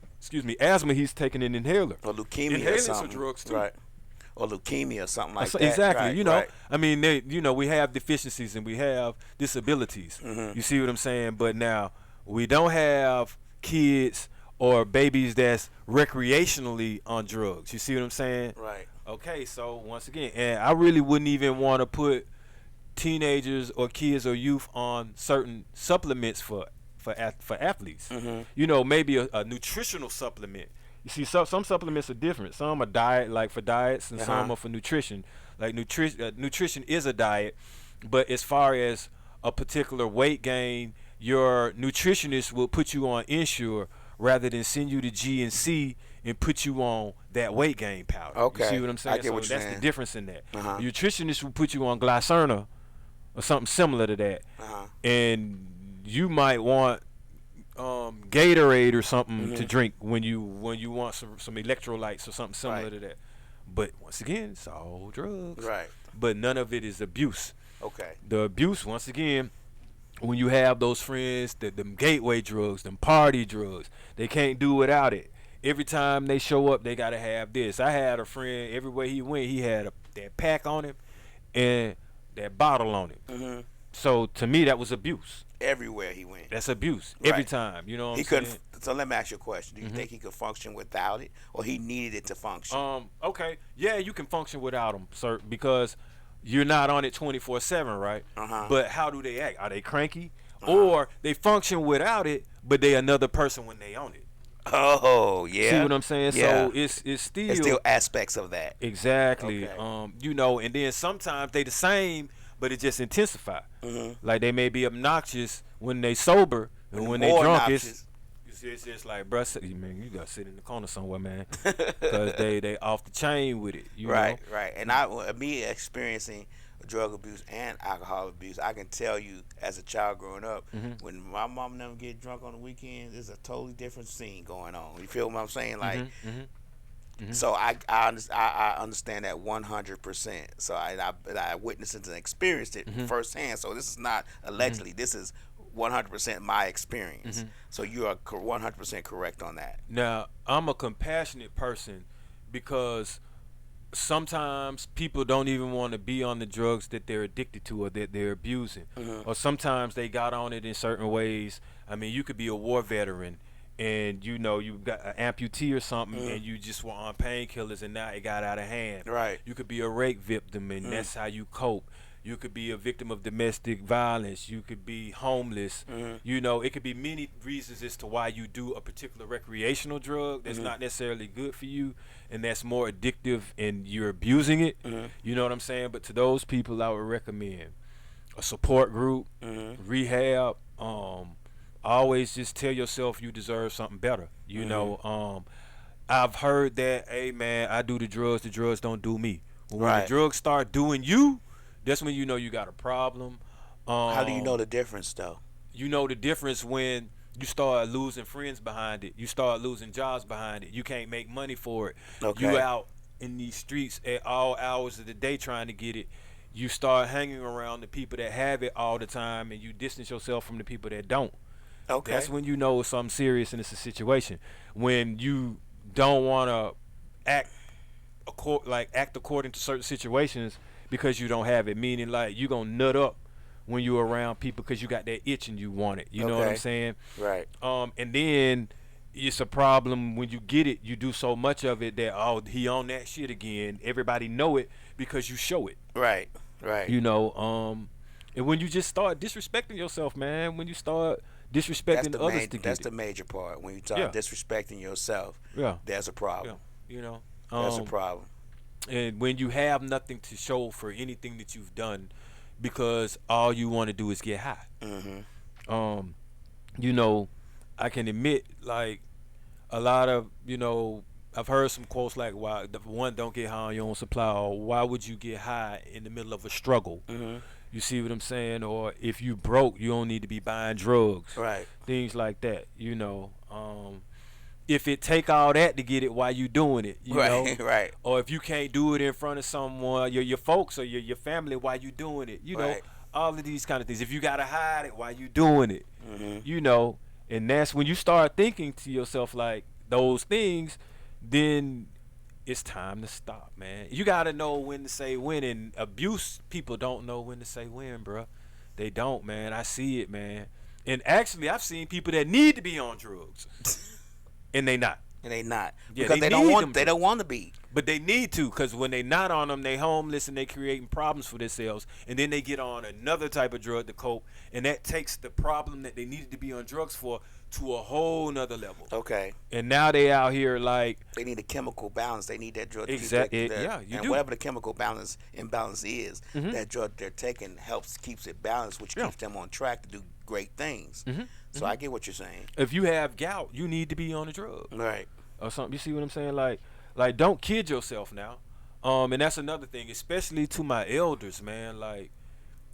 asthma, he's taking an inhaler. Or leukemia or Inhalants something. are drugs too. Right. Or leukemia or something like that. Exactly. Right, Right. right. I mean, we have deficiencies and we have disabilities. You see what I'm saying? But now we don't have kids or babies that's recreationally on drugs. You see what I'm saying? Right. Okay, so once again, and I really wouldn't even want to put teenagers or kids or youth on certain supplements for athletes. Maybe a nutritional supplement. You see, some supplements are different. Some are diet, like for diets, and some are for nutrition. Like nutrition is a diet, but as far as a particular weight gain, your nutritionist will put you on Ensure rather than send you to GNC and put you on that weight gain powder. Okay. You see what I'm saying? I get what so you're that's saying. the difference in that. Uh-huh. Your nutritionist will put you on Glycerna or something similar to that, and you might want Gatorade or something to drink when you want some electrolytes or something similar Right. to that. But once again, it's all drugs. Right. But none of it is abuse. Okay. The abuse, once again, when you have those friends, them gateway drugs, them party drugs, they can't do without it. Every time they show up, they gotta have this. I had a friend, everywhere he went, he had that pack on him and that bottle on him. So to me, that was abuse. Everywhere he went. That's abuse every Right. time. You know what He I'm couldn't. saying? So let me ask you a question. Do you think he could function without it, or he needed it to function? Okay. Yeah, you can function without them, sir, because you're not on it 24/7, right? But how do they act? Are they cranky? Or they function without it, but they another person when they own it. Oh, yeah. See what I'm saying? Yeah. So it's still There's still aspects of that. exactly. Okay. And then sometimes they the same, but it just intensify. Like they may be obnoxious when they sober, and when they More drunk, obnoxious. it's just like, bruh, man, you gotta sit in the corner somewhere, man, because they off the chain with it. You Right, know? right. And me experiencing drug abuse and alcohol abuse. I can tell you, as a child growing up, when my mom and them get drunk on the weekends, there's a totally different scene going on. You feel what I'm saying? Like, so I understand that 100%. So I witnessed it and experienced it firsthand. So this is not allegedly. This is 100% my experience. So you are 100% correct on that. Now, I'm a compassionate person because sometimes people don't even want to be on the drugs that they're addicted to or that they're abusing. Or sometimes they got on it in certain ways. I mean, you could be a war veteran and you got an amputee or something and you just were on painkillers and now it got out of hand. Right. You could be a rape victim and that's how you cope. You could be a victim of domestic violence. You could be homeless. It could be many reasons as to why you do a particular recreational drug that's not necessarily good for you and that's more addictive and you're abusing it. You know what I'm saying? But to those people, I would recommend a support group, rehab. Always just tell yourself you deserve something better. I've heard that, hey, man, I do the drugs don't do me. When the drugs start doing you, that's when you know you got a problem. How do you know the difference, though? You know the difference when you start losing friends behind it. You start losing jobs behind it. You can't make money for it. Okay. You out in these streets at all hours of the day trying to get it. You start hanging around the people that have it all the time, and you distance yourself from the people that don't. Okay. That's when you know it's something serious and it's a situation. When you don't want to act according to certain situations because you don't have it, meaning like you gonna nut up when you're around people because you got that itch and you want it. You know what I'm saying? Right. And then it's a problem when you get it. You do so much of it that he on that shit again. Everybody know it because you show it. Right. And when you just start disrespecting yourself, man. When you start disrespecting others to get that's it. the major part. When you start disrespecting yourself, there's a problem. That's a problem. And when you have nothing to show for anything that you've done because all you want to do is get high. I can admit, like, a lot of, I've heard some quotes like, why don't get high on your own supply, or why would you get high in the middle of a struggle? You see what I'm saying? Or if you broke, you don't need to be buying drugs. Right. Things like that, if it take all that to get it, why you doing it? You know? Right. Or if you can't do it in front of someone, your folks or your family, why you doing it? All of these kind of things. If you gotta hide it, why you doing it? And that's when you start thinking to yourself like those things, then it's time to stop, man. You gotta know when to say when, and abuse people don't know when to say when, bruh. They don't, man. I see it, man. And actually, I've seen people that need to be on drugs. And they not. Yeah, they because they don't want to be. But they need to, because when they not on them, they homeless and they creating problems for themselves. And then they get on another type of drug to cope, and that takes the problem that they needed to be on drugs for to a whole nother level. Okay. And now they out here like they need a chemical balance. They need that drug. Exactly. Whatever the chemical imbalance is, that drug they're taking keeps it balanced, which keeps them on track to do great things. So I get what you're saying. If you have gout, you need to be on a drug. Right. Or something. You see what I'm saying? Like don't kid yourself now. And that's another thing, especially to my elders, man. Like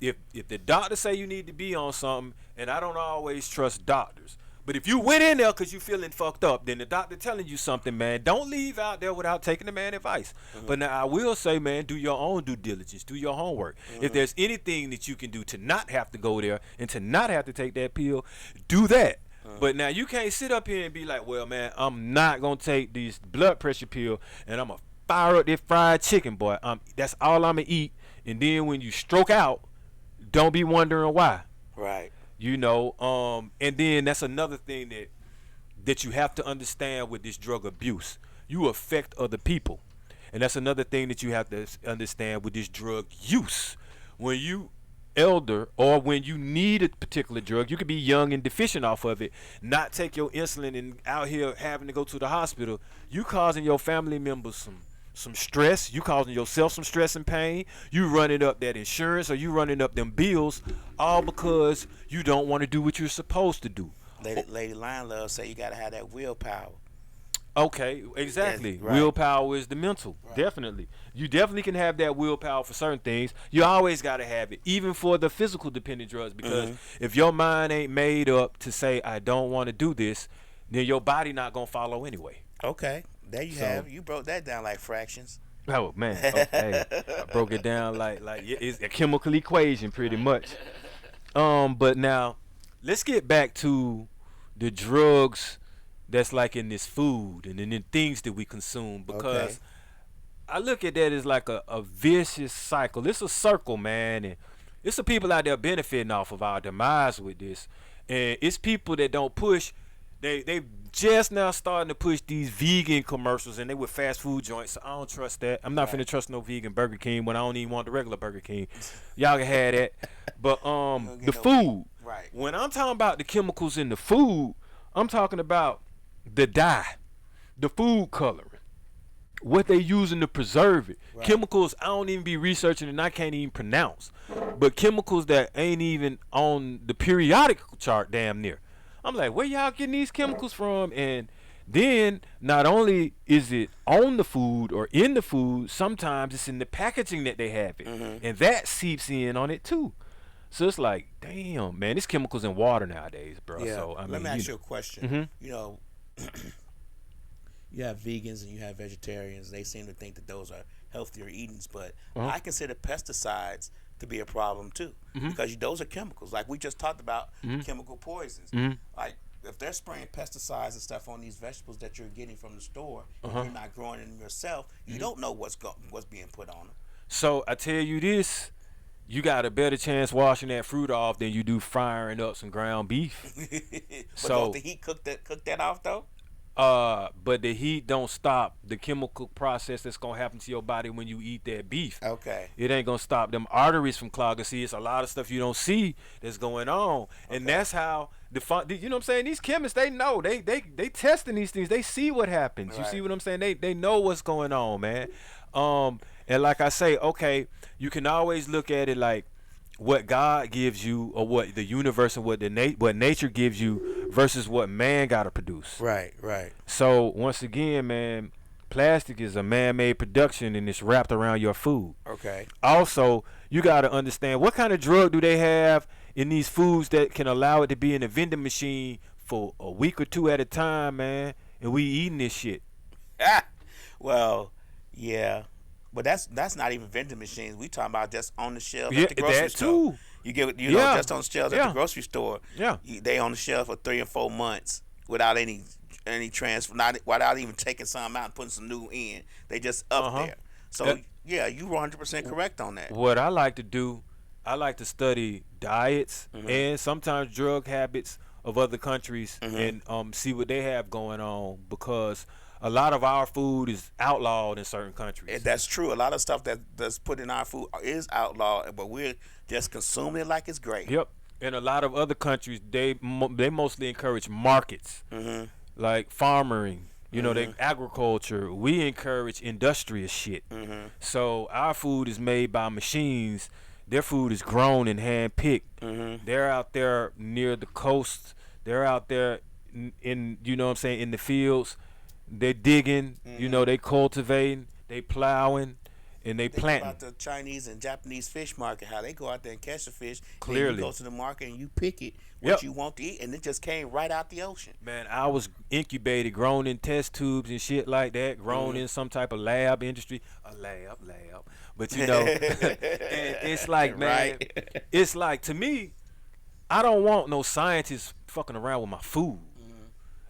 if the doctor say you need to be on something, and I don't always trust doctors, but if you went in there because you feeling fucked up, then the doctor telling you something, man, don't leave out there without taking the man advice. But now I will say, man, do your own due diligence, do your homework. If there's anything that you can do to not have to go there and to not have to take that pill, do that. But now you can't sit up here and be like, well, man, I'm not gonna take this blood pressure pill and I'm gonna fire up this fried chicken, boy. That's all I'm gonna eat. And then when you stroke out, don't be wondering why. Right. And then that's another thing that you have to understand with this drug abuse. You affect other people. And that's another thing that you have to understand with this drug use. When you elder or when you need a particular drug, you could be young and deficient off of it, not take your insulin and out here having to go to the hospital. You causing your family members some stress. You causing yourself some stress and pain. You running up that insurance or you running up them bills, all because you don't want to do what you're supposed to do. Lady Lion Love say you gotta have that willpower. Okay, exactly. Right. Willpower is the mental. Right. Definitely. You definitely can have that willpower for certain things. You always got to have it, even for the physical dependent drugs, because if your mind ain't made up to say, I don't want to do this, then your body not going to follow anyway. Okay, there you have. You broke that down like fractions. Oh, man. Okay. I broke it down like it's a chemical equation pretty much. But now, let's get back to the drugs that's like in this food and in the things that we consume, because I look at that as like a vicious cycle. It's a circle, man, and it's the people out there benefiting off of our demise with this, and it's people that don't push. They just now starting to push these vegan commercials, and they with fast food joints. So I don't trust that. I'm not finna trust no vegan Burger King when I don't even want the regular Burger King. Y'all can have that, but the food. Right. When I'm talking about the chemicals in the food, I'm talking about the dye, the food coloring, what they using to preserve it. Right. Chemicals I don't even be researching and I can't even pronounce. But chemicals that ain't even on the periodic chart damn near. I'm like, where y'all getting these chemicals from? And then not only is it on the food or in the food, sometimes it's in the packaging that they have it. And that seeps in on it too. So it's like, damn, man, there's chemicals in water nowadays, bro. Yeah. So Let me ask you a question. You know, you have vegans and you have vegetarians. They seem to think that those are healthier eatings, but I consider pesticides to be a problem too, because those are chemicals. Like we just talked about chemical poisons. Like if they're spraying pesticides and stuff on these vegetables that you're getting from the store, and you're not growing them yourself, you don't know what's being put on them. So I tell you this. You got a better chance washing that fruit off than you do frying up some ground beef. But So don't the heat cook that off though? but the heat don't stop the chemical process that's gonna happen to your body when you eat that beef. Okay. It ain't gonna stop them arteries from clogging. See, it's a lot of stuff you don't see that's going on, and that's how you know what I'm saying. These chemists, they know, they testing these things. They see what happens. You see what I'm saying? They know what's going on, man. And like I say, okay, you can always look at it like what God gives you, or what the universe and what nature gives you, versus what man got to produce. Right. So once again, man, plastic is a man-made production, and it's wrapped around your food. Okay. Also, you got to understand what kind of drug do they have in these foods that can allow it to be in a vending machine for a week or two at a time, man, and we eating this shit. Well, yeah. But that's not even vending machines. We talking about just on the shelf at the grocery store. Too. You get know, just on the shelves at the grocery store. Yeah. They on the shelf for 3 or 4 months without any transfer, without even taking some out and putting some new in. They just up there. So yeah, you 100% correct on that. What I like to do, I like to study diets and sometimes drug habits of other countries and see what they have going on, because a lot of our food is outlawed in certain countries. And that's true. A lot of stuff that's put in our food is outlawed, but we're just consuming it like it's great. Yep. And a lot of other countries, they mostly encourage markets, like farmering. You know, they agriculture. We encourage industrious shit. So our food is made by machines. Their food is grown and hand picked. They're out there near the coast. They're out there in you know what I'm saying, in the fields. They digging, you know, they cultivating, they plowing, and they planting. Think about the Chinese and Japanese fish market, how they go out there and catch the fish. Clearly. Then you go to the market and you pick it, what you want to eat, and it just came right out the ocean. Man, I was incubated, grown in test tubes and shit like that, grown in some type of lab industry. A lab. But, you know, and it's like, man, it's like, to me, I don't want no scientists fucking around with my food.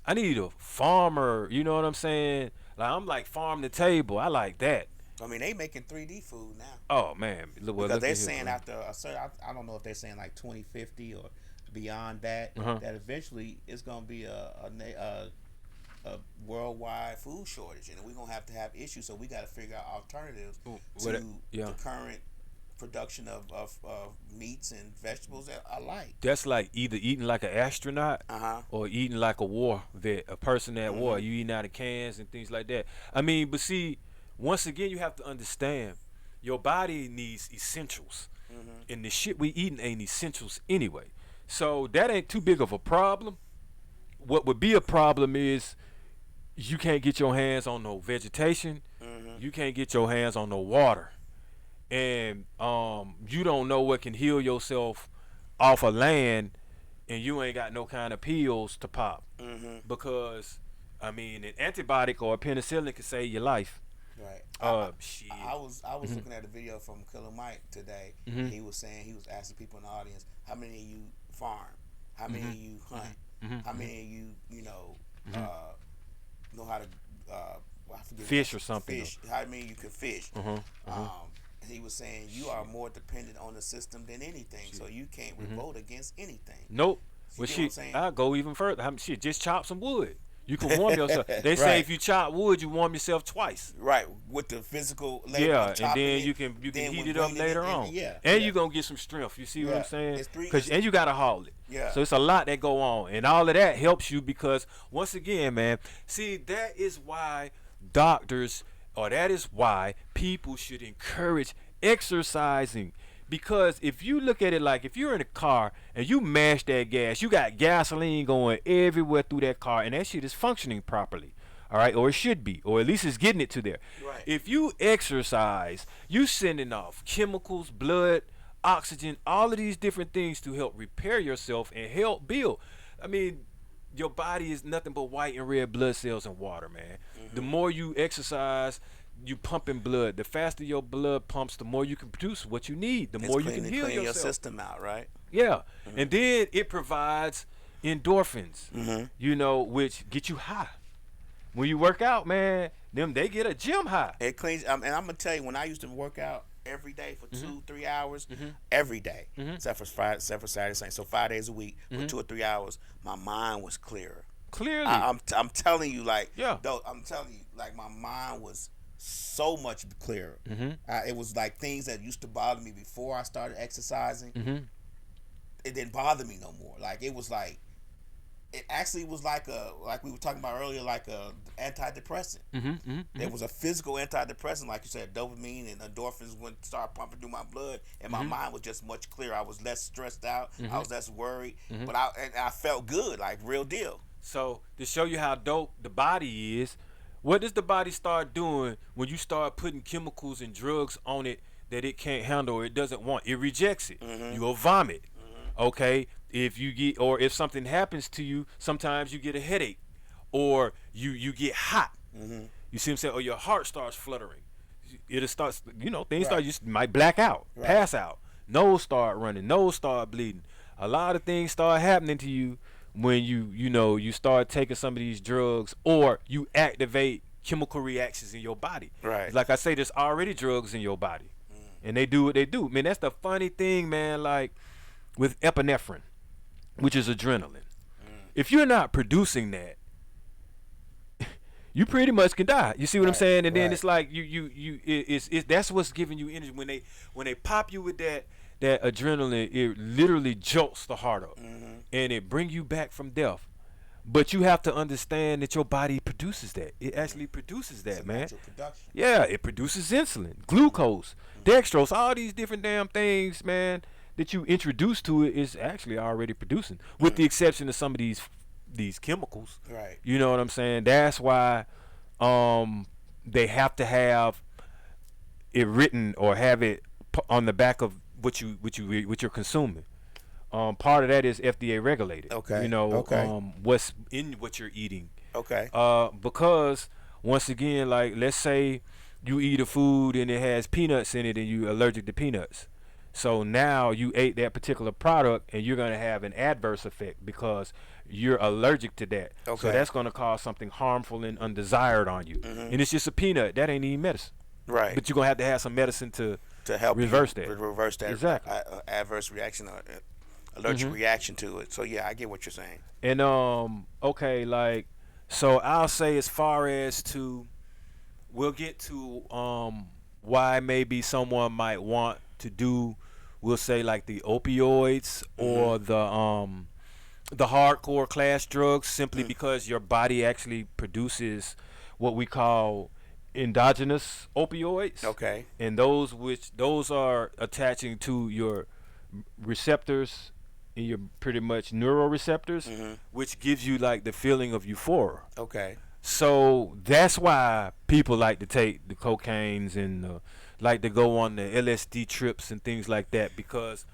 I need a farmer, you know what I'm saying? Like, I'm like farm to table. I like that. I mean, they making 3D food now. Oh, man. Because they're saying after I don't know if they're saying like 2050 or beyond that, that eventually it's going to be a worldwide food shortage, and we're going to have issues, so we got to figure out alternatives to the current production of meats and vegetables that I like. That's like either eating like an astronaut or eating like a war vet, a person at war. You eating out of cans and things like that. I mean, but see, once again, you have to understand, your body needs essentials, and the shit we eating ain't essentials anyway. So that ain't too big of a problem. What would be a problem is you can't get your hands on no vegetation. Mm-hmm. You can't get your hands on no water, and you don't know what can heal yourself off of land, and you ain't got no kind of pills to pop Mm-hmm. because I mean an antibiotic or a penicillin can save your life. Right. Shit. I was looking at a video from Killer Mike today. Mhm. He was saying, he was asking people in the audience, how many of you farm? How many of you hunt? Mhm. How many of you, know how to I forget Fish or something. fish? How many of you can fish? Mhm. Mhm. He was saying you are more dependent on the system than anything, so you can't revolt against anything. Nope. You Well, get what I'm shit, saying? I'll go even further. Shit, just chop some wood. You can warm yourself. They say Right. if you chop wood, you warm yourself twice. Right, with the physical labor Yeah, of and chopping then it, you can then heat when it up bringing later in, on. yeah, And yeah. you're gonna get some strength. You see what Yeah. I'm saying? It's three- And you gotta haul it. Yeah. So it's a lot that go on, and all of that helps you because once again, man, see that is why doctors, or that is why people should encourage exercising. Because if you look at it like if you're in a car and you mash that gas, you got gasoline going everywhere through that car, and that shit is functioning properly. All right, or it should be, or at least it's getting it to there. Right. If you exercise, you sending off chemicals, blood, oxygen, all of these different things to help repair yourself and help build. I mean, your body is nothing but white and red blood cells and water, man. The more you exercise, you pumping blood. The faster your blood pumps, the more you can produce what you need. The more you can heal clean your yourself. system out, right? Yeah, and then it provides endorphins, Mm-hmm. which get you high. When you work out, man, they get a gym high. It cleans, and I'm gonna tell you, when I used to work out every day for 2-3 hours, every day, except for Friday, except for Saturday, Sunday, so 5 days a week for 2 or 3 hours, my mind was clearer. Clearly, I'm telling you, like, Yeah. though, I'm telling you, like, my mind was so much clearer. It was like things that used to bother me before I started exercising. It didn't bother me no more. Like, it was like, it actually was like we were talking about earlier, like a antidepressant. There was a physical antidepressant, like you said, dopamine and endorphins would start pumping through my blood, and my mind was just much clearer. I was less stressed out. I was less worried, but I felt good, like real deal. So to show you how dope the body is, what does the body start doing when you start putting chemicals and drugs on it that it can't handle or it doesn't want? It rejects it. You'll vomit. Okay? If you get, or if something happens to you, sometimes you get a headache, or you get hot. You see what I'm saying? Or your heart starts fluttering. It starts, things start. You might black out, pass out. Nose start running. Nose start bleeding. A lot of things start happening to you when you start taking some of these drugs, or you activate chemical reactions in your body. Right. Like I say, there's already drugs in your body, and they do what they do. Man, that's the funny thing, man. Like with epinephrine, which is adrenaline. If you're not producing that, you pretty much can die. You see what I'm saying? And then it's like it's that's what's giving you energy when they pop you with that adrenaline. It literally jolts the heart up, and it bring you back from death. But you have to understand that your body produces that. It actually produces that, man. Natural production. Yeah, it produces insulin, glucose, dextrose, all these different damn things, man, that you introduce to it is actually already producing, with the exception of some of these chemicals. Right. You know what I'm saying? That's why they have to have it written or have it on the back of what you're consuming. Part of that is FDA regulated. Okay. What's in what you're eating. Okay. Because once again, like let's say you eat a food and it has peanuts in it and you're allergic to peanuts. So now you ate that particular product and you're gonna have an adverse effect because you're allergic to that. Okay. So that's gonna cause something harmful and undesired on you. And it's just a peanut. That ain't even medicine. Right. But you're gonna have to have some medicine to help reverse you that. reverse that Exactly. Adverse reaction or allergic reaction to it. So yeah, I get what you're saying. And okay, like so I'll say as far as to we'll get to why maybe someone might want to do, we'll say like the opioids or the hardcore class drugs, simply because your body actually produces what we call endogenous opioids. Okay. And those are attaching to your receptors and your pretty much neuroreceptors, which gives you like the feeling of euphoria. Okay. So that's why people like to take the cocaines and like to go on the LSD trips and things like that, because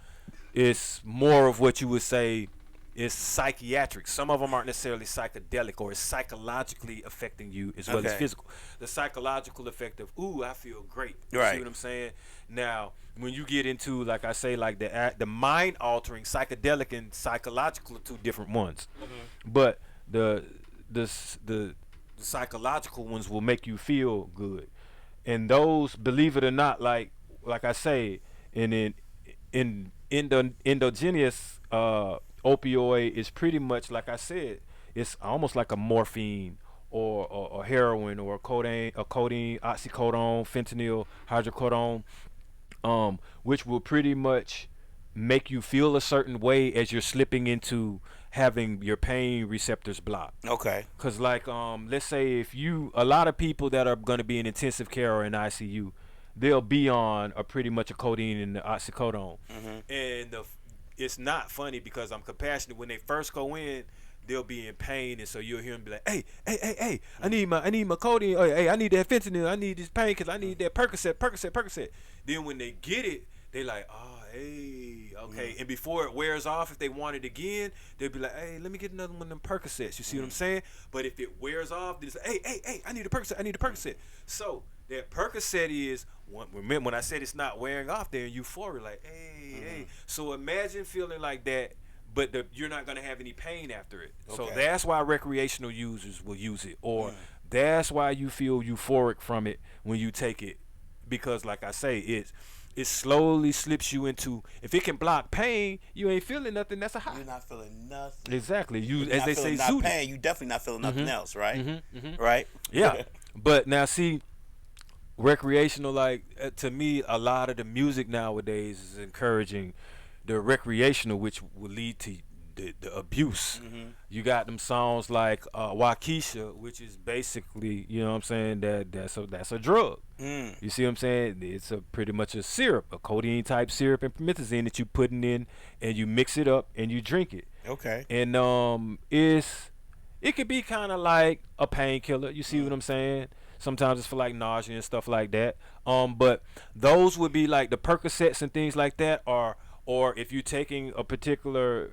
it's more of what you would say is psychiatric. Some of them aren't necessarily psychedelic, or it's psychologically affecting you as well as Okay. physical. The psychological effect of, ooh, I feel great. You Right. see what I'm saying? Now, when you get into, like I say, like the mind altering, psychedelic and psychological are two different ones. But the s- the psychological ones will make you feel good, and those, believe it or not, like I say, in the endogenous opioid is pretty much like I said, it's almost like a morphine or heroin or codeine, oxycodone, fentanyl, hydrocodone, which will pretty much make you feel a certain way as you're slipping into having your pain receptors blocked. Okay. Cause like let's say if you, a lot of people that are gonna be in intensive care or in ICU, they'll be on a pretty much a codeine and the oxycodone, and it's not funny because I'm compassionate. When they first go in, they'll be in pain, and so you'll hear them be like, hey, I need my codeine. Oh, hey, I need that fentanyl. I need this pain because I need that Percocet. Then when they get it, they like, oh, hey, okay. And before it wears off, if they want it again, they'll be like, hey, let me get another one of them Percocets. You see what I'm saying? But if it wears off, they say, hey, I need a Percocet. So that Percocet is, remember when I said it's not wearing off, they're in euphoria, like, hey. So imagine feeling like that, but you're not going to have any pain after it. So Okay. that's why recreational users will use it, or that's why you feel euphoric from it when you take it, because like I say, it slowly slips you into, if it can block pain, you ain't feeling nothing, that's a high. You're not feeling nothing. Exactly. You, You're as not they say, feeling not zooted. pain. You definitely not feeling nothing else, right? Right? Yeah. But now see, recreational, like to me, a lot of the music nowadays is encouraging the recreational, which will lead to the abuse. You got them songs like Waukesha, which is basically, you know what I'm saying, that's a drug. You see what I'm saying? It's a pretty much a syrup, a codeine type syrup and promethazine that you putting in, and you mix it up and you drink it. Okay. And it could be kind of like a painkiller. You see what I'm saying? Sometimes it's for like nausea and stuff like that. But those would be like the Percocets and things like that, or if you're taking a particular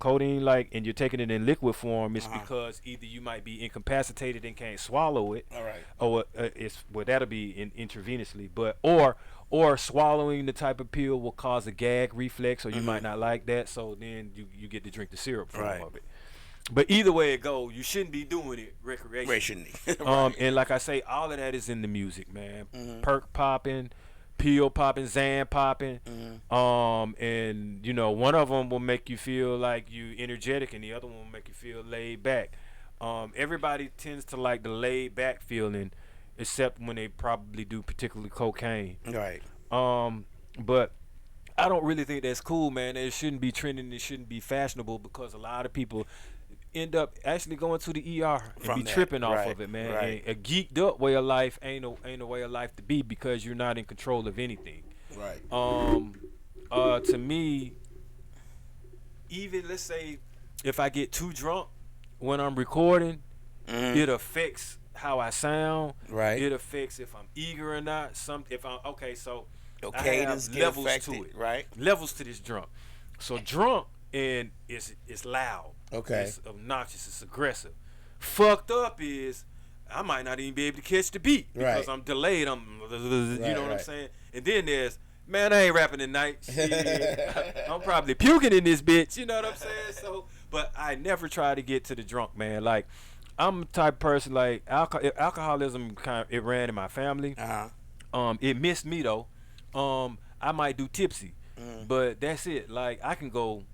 codeine, like, and you're taking it in liquid form, it's because either you might be incapacitated and can't swallow it, All right. or that'll be intravenously, but or swallowing the type of pill will cause a gag reflex, or you might not like that, so then you get to drink the syrup form Right. of it. But either way it goes, you shouldn't be doing it recreationally. Right. And like I say, all of that is in the music, man. Perk popping, pill popping, Zan popping, and you know, one of them will make you feel like you energetic, and the other one will make you feel laid back. Everybody tends to like the laid back feeling, except when they probably do particularly cocaine. Right. But I don't really think that's cool, man. It shouldn't be trending. It shouldn't be fashionable, because a lot of people end up actually going to the ER and From be that, tripping off right, of it, man. right. And a geeked up way of life ain't a way of life to be, because you're not in control of anything. Right. To me, even let's say if I get too drunk when I'm recording, it affects how I sound. Right. It affects if I'm eager or not. If I'm okay, so Your I have cadence get levels affected, to it. right? Levels to this drunk. So drunk, and it's loud. Okay. It's obnoxious. It's aggressive. Fucked up is I might not even be able to catch the beat because Right. I'm delayed. You know what I'm right. saying? And then there's, man, I ain't rapping tonight. Shit. I'm probably puking in this bitch. You know what I'm saying? So, but I never try to get to the drunk, man. Like, I'm the type of person, like, alcoholism it ran in my family. It missed me though. I might do tipsy, but that's it. Like, I can go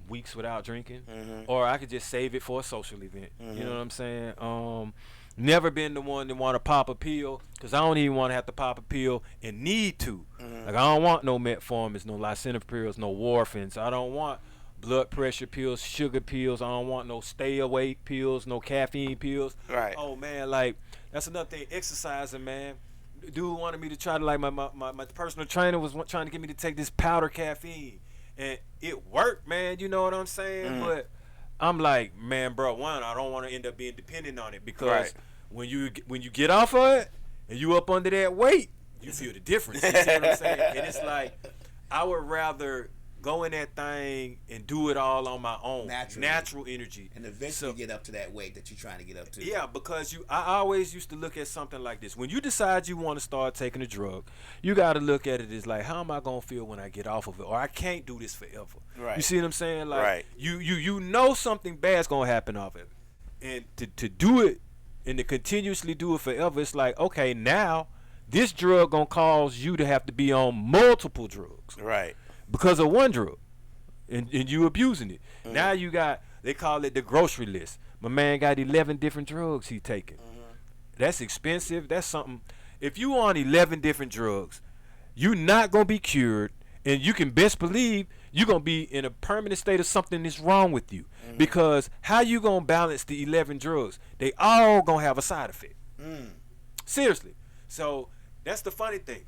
weeks without drinking, or I could just save it for a social event. You know what I'm saying? Never been the one to want to pop a pill, because I don't even want to have to pop a pill and need to. Like, I don't want no metformins, no lisinoprils, no warfarines. I don't want blood pressure pills, sugar pills. I don't want no stay awake pills, no caffeine pills. Right. Oh man, like, that's another thing. Exercising, man. Dude wanted me to try to, like, my personal trainer was trying to get me to take this powder caffeine, and it worked, man. You know what I'm saying? But I'm like, man, bro, one, I don't want to end up being dependent on it because Right. when you get off of it and you up under that weight, you feel the difference. You see what I'm saying? And it's like I would rather go in that thing and do it all on my own, Naturally. natural energy, And eventually get up to that weight that you're trying to get up to. Yeah, because I always used to look at something like this. When you decide you want to start taking a drug, you got to look at it as like, how am I gonna feel when I get off of it? Or I can't do this forever. Right. You see what I'm saying? Like, Right. you know something bad's gonna happen off of it, and to do it and to continuously do it forever, it's like, okay, now this drug gonna cause you to have to be on multiple drugs Right. because of one drug, and you abusing it. Now you got, they call it the grocery list. My man got 11 different drugs he taking. That's expensive. That's something. If you on 11 different drugs, you not gonna be cured, and you can best believe you're gonna be in a permanent state of something is wrong with you. Because how you gonna balance the 11 drugs? They all gonna have a side effect. Seriously. So that's the funny thing.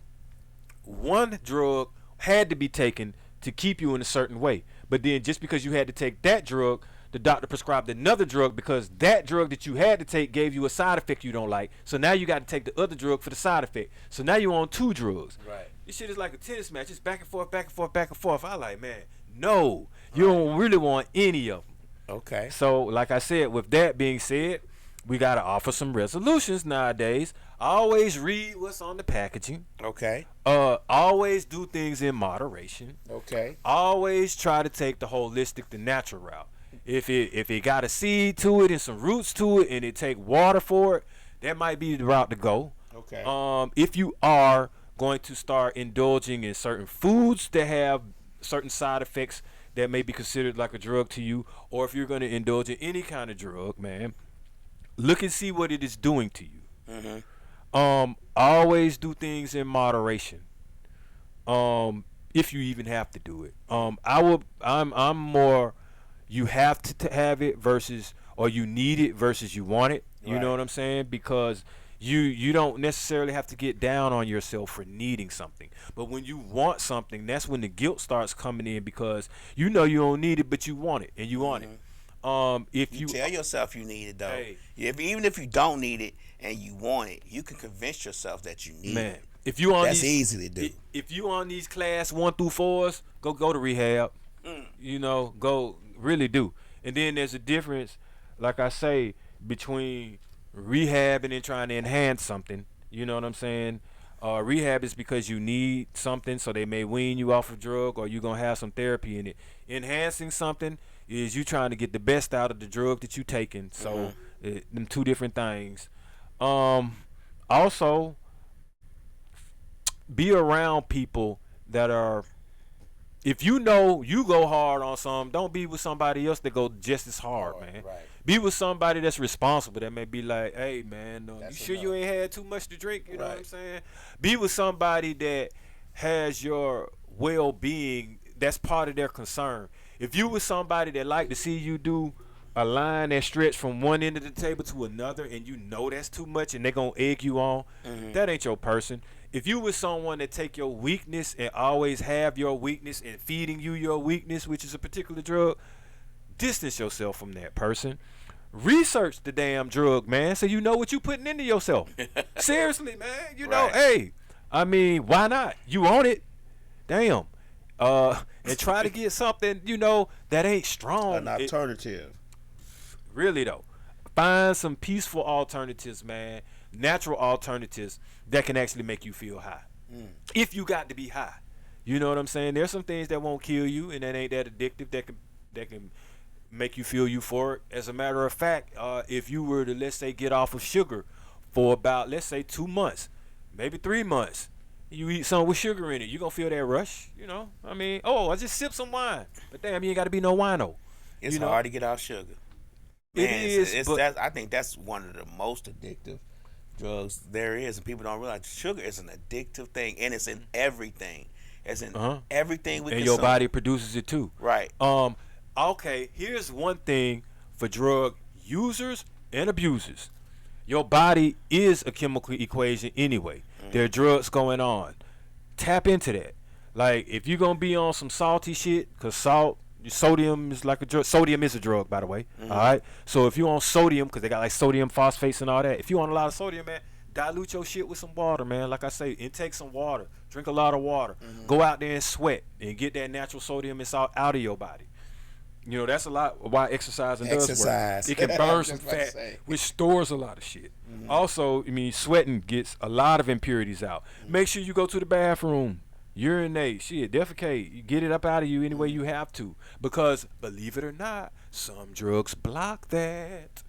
One drug had to be taken to keep you in a certain way, but then just because you had to take that drug, the doctor prescribed another drug because that drug that you had to take gave you a side effect you don't like. So now you got to take the other drug for the side effect. So now you're on two drugs. Right. This shit is like a tennis match. It's back and forth, back and forth, back and forth. I like, man, no, you don't really want any of them. Okay. So, like I said, with that being said, we got to offer some resolutions nowadays. Always read what's on the packaging. Okay. Always do things in moderation. Okay. Always try to take the holistic, the natural route. If it got a seed to it and some roots to it and it take water for it, that might be the route to go. Okay. If you are going to start indulging in certain foods that have certain side effects that may be considered like a drug to you, or if you're going to indulge in any kind of drug, man, look and see what it is doing to you. Always do things in moderation. If you even have to do it. I'm more you have to have it versus, or you need it versus you want it. You know what I'm saying? Because you don't necessarily have to get down on yourself for needing something. But when you want something, that's when the guilt starts coming in, because you know you don't need it, but you want it, and you want it. If You tell yourself you need it though. Hey. Even if you don't need it and you want it, you can convince yourself that you need man, it. if you on That's these, easy to do. If you on these class 1 through 4s, go to rehab. You know, go really do. And then there's a difference, like I say, between rehab and then trying to enhance something. You know what I'm saying? Rehab is because you need something, so they may wean you off of drug, or you're gonna have some therapy in it. Enhancing something is you trying to get the best out of the drug that you taking. So them two different things. Also, be around people that are, if you know you go hard on something, don't be with somebody else that go just as hard, man. right. Be with somebody that's responsible, that may be like, hey, man, you That's sure you enough. ain't had too much to drink? You know what I'm Right. saying? Be with somebody that has your well-being, that's part of their concern. If you with somebody that like to see you do a line that stretch from one end of the table to another, and you know that's too much, and they gonna egg you on, that ain't your person. If you with someone that take your weakness and always have your weakness and feeding you your weakness, which is a particular drug, distance yourself from that person. Research the damn drug, man, so you know what you putting into yourself. Seriously, man. You know, Right. hey, I mean, why not? You own it. Damn. And try to get something, you know, that ain't strong. An alternative. Really though, find some peaceful alternatives, man. Natural alternatives that can actually make you feel high. If you got to be high, you know what I'm saying. There's some things that won't kill you and that ain't that addictive, that can make you feel euphoric. As a matter of fact, if you were to, let's say, get off of sugar for about, let's say, 2 months, maybe 3 months, you eat something with sugar in it, you gonna feel that rush. You know, I mean, I just sip some wine, but damn, you ain't got to be no wino. It's you know? hard to get off sugar. It Man, is, but I think that's one of the most addictive drugs there is, and people don't realize sugar is an addictive thing, and it's in everything. It's in everything we and consume. your body produces it too. Right. Okay, here's one thing for drug users and abusers. Your body is a chemical equation anyway. There are drugs going on. Tap into that. Like, if you're going to be on some salty shit, because salt Sodium is like a drug. Sodium is a drug, by the way. All right. So if you on sodium, because they got like sodium phosphates and all that. If you on a lot of sodium, man, dilute your shit with some water, man. Like I say, intake some water. Drink a lot of water. Go out there and sweat and get that natural sodium and salt out of your body. You know, that's a lot why exercising does work. It can burn some fat, which stores a lot of shit. Also, I mean, sweating gets a lot of impurities out. Make sure you go to the bathroom. Urinate, shit, defecate. You get it up out of you any way you have to. Because, believe it or not, some drugs block that.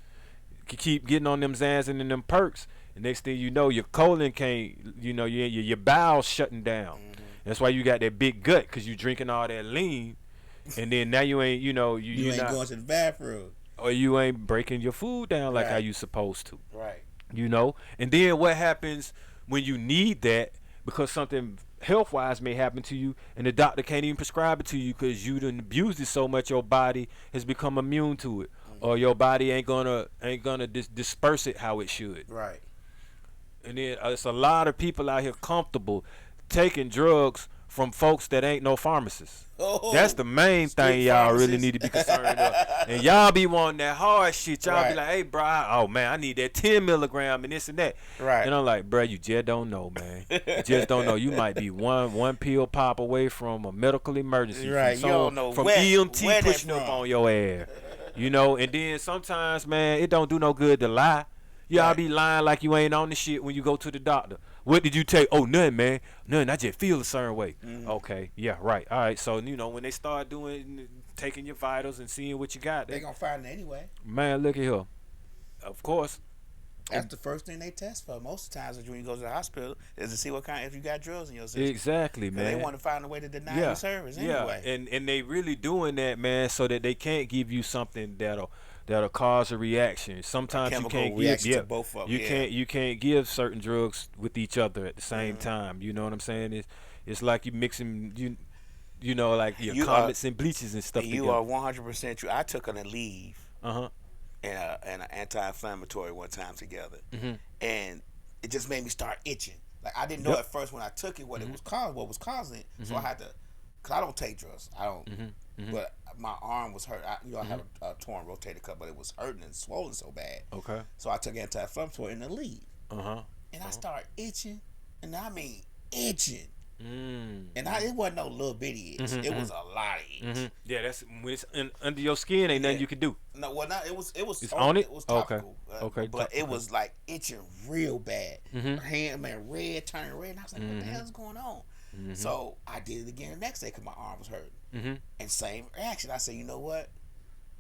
You keep getting on them Xans and them perks, and next thing you know, your colon can't, you know, your bowels shutting down. That's why you got that big gut, because you drinking all that lean, and then now you ain't, you know, you ain't not going to the bathroom. Or you ain't breaking your food down like how you supposed to. Right. You know? And then what happens when you need that, because something health-wise may happen to you, and the doctor can't even prescribe it to you because you done abused it so much your body has become immune to it, or your body ain't gonna disperse it how it should. Right. And then it's a lot of people out here comfortable taking drugs from folks that ain't no pharmacists. That's the main thing y'all really need to be concerned of. And y'all be wanting that hard shit. Y'all be like, hey, bro, oh, man, I need that 10 milligram and this and that. Right. And I'm like, bro, you just don't know, man. You just don't know. You might be one pill pop away from a medical emergency. Right. From you don't know from where, EMT where pushing up on your ass. You know, and then sometimes, man, it don't do no good to lie. Y'all be lying like you ain't on the shit when you go to the doctor. What did you take? Oh, nothing, man. Nothing. I just feel a certain way. Okay. Yeah, right. All right. So, you know, when they start taking your vitals and seeing what you got. They going to find it anyway. Man, look at here. Of course. That's the first thing they test for. Most of the times when you go to the hospital is to see what kind, if you got drugs in your system. Exactly, man. They want to find a way to deny you service anyway. Yeah, and they really doing that, man, so that they can't give you something that'll cause a reaction. Sometimes you can't give to both of them. You can't give certain drugs with each other at the same time. You know what I'm saying? It's like you mixing you know, like your comets and bleaches and stuff. You together. are 100% true. I took an Aleve and an anti-inflammatory one time together, and it just made me start itching. Like I didn't know at first when I took it what it was what was causing it. So I had to, cause I don't take drugs. I don't. But my arm was hurt. I have a torn rotator cuff, but it was hurting and swollen so bad. Okay. So I took anti-inflammatory and Aleve. And I started itching, and I mean itching. And it wasn't no little bitty itch. It was a lot of itch. Yeah, that's when it's under your skin. Ain't nothing you can do. No, well, not it was. It's on it. It was topical. Okay. But it was like itching real bad. My hand, man, turning red, and I was like, "What the hell is going on?" So I did it again the next day because my arm was hurting. And same reaction. I said, "You know what?"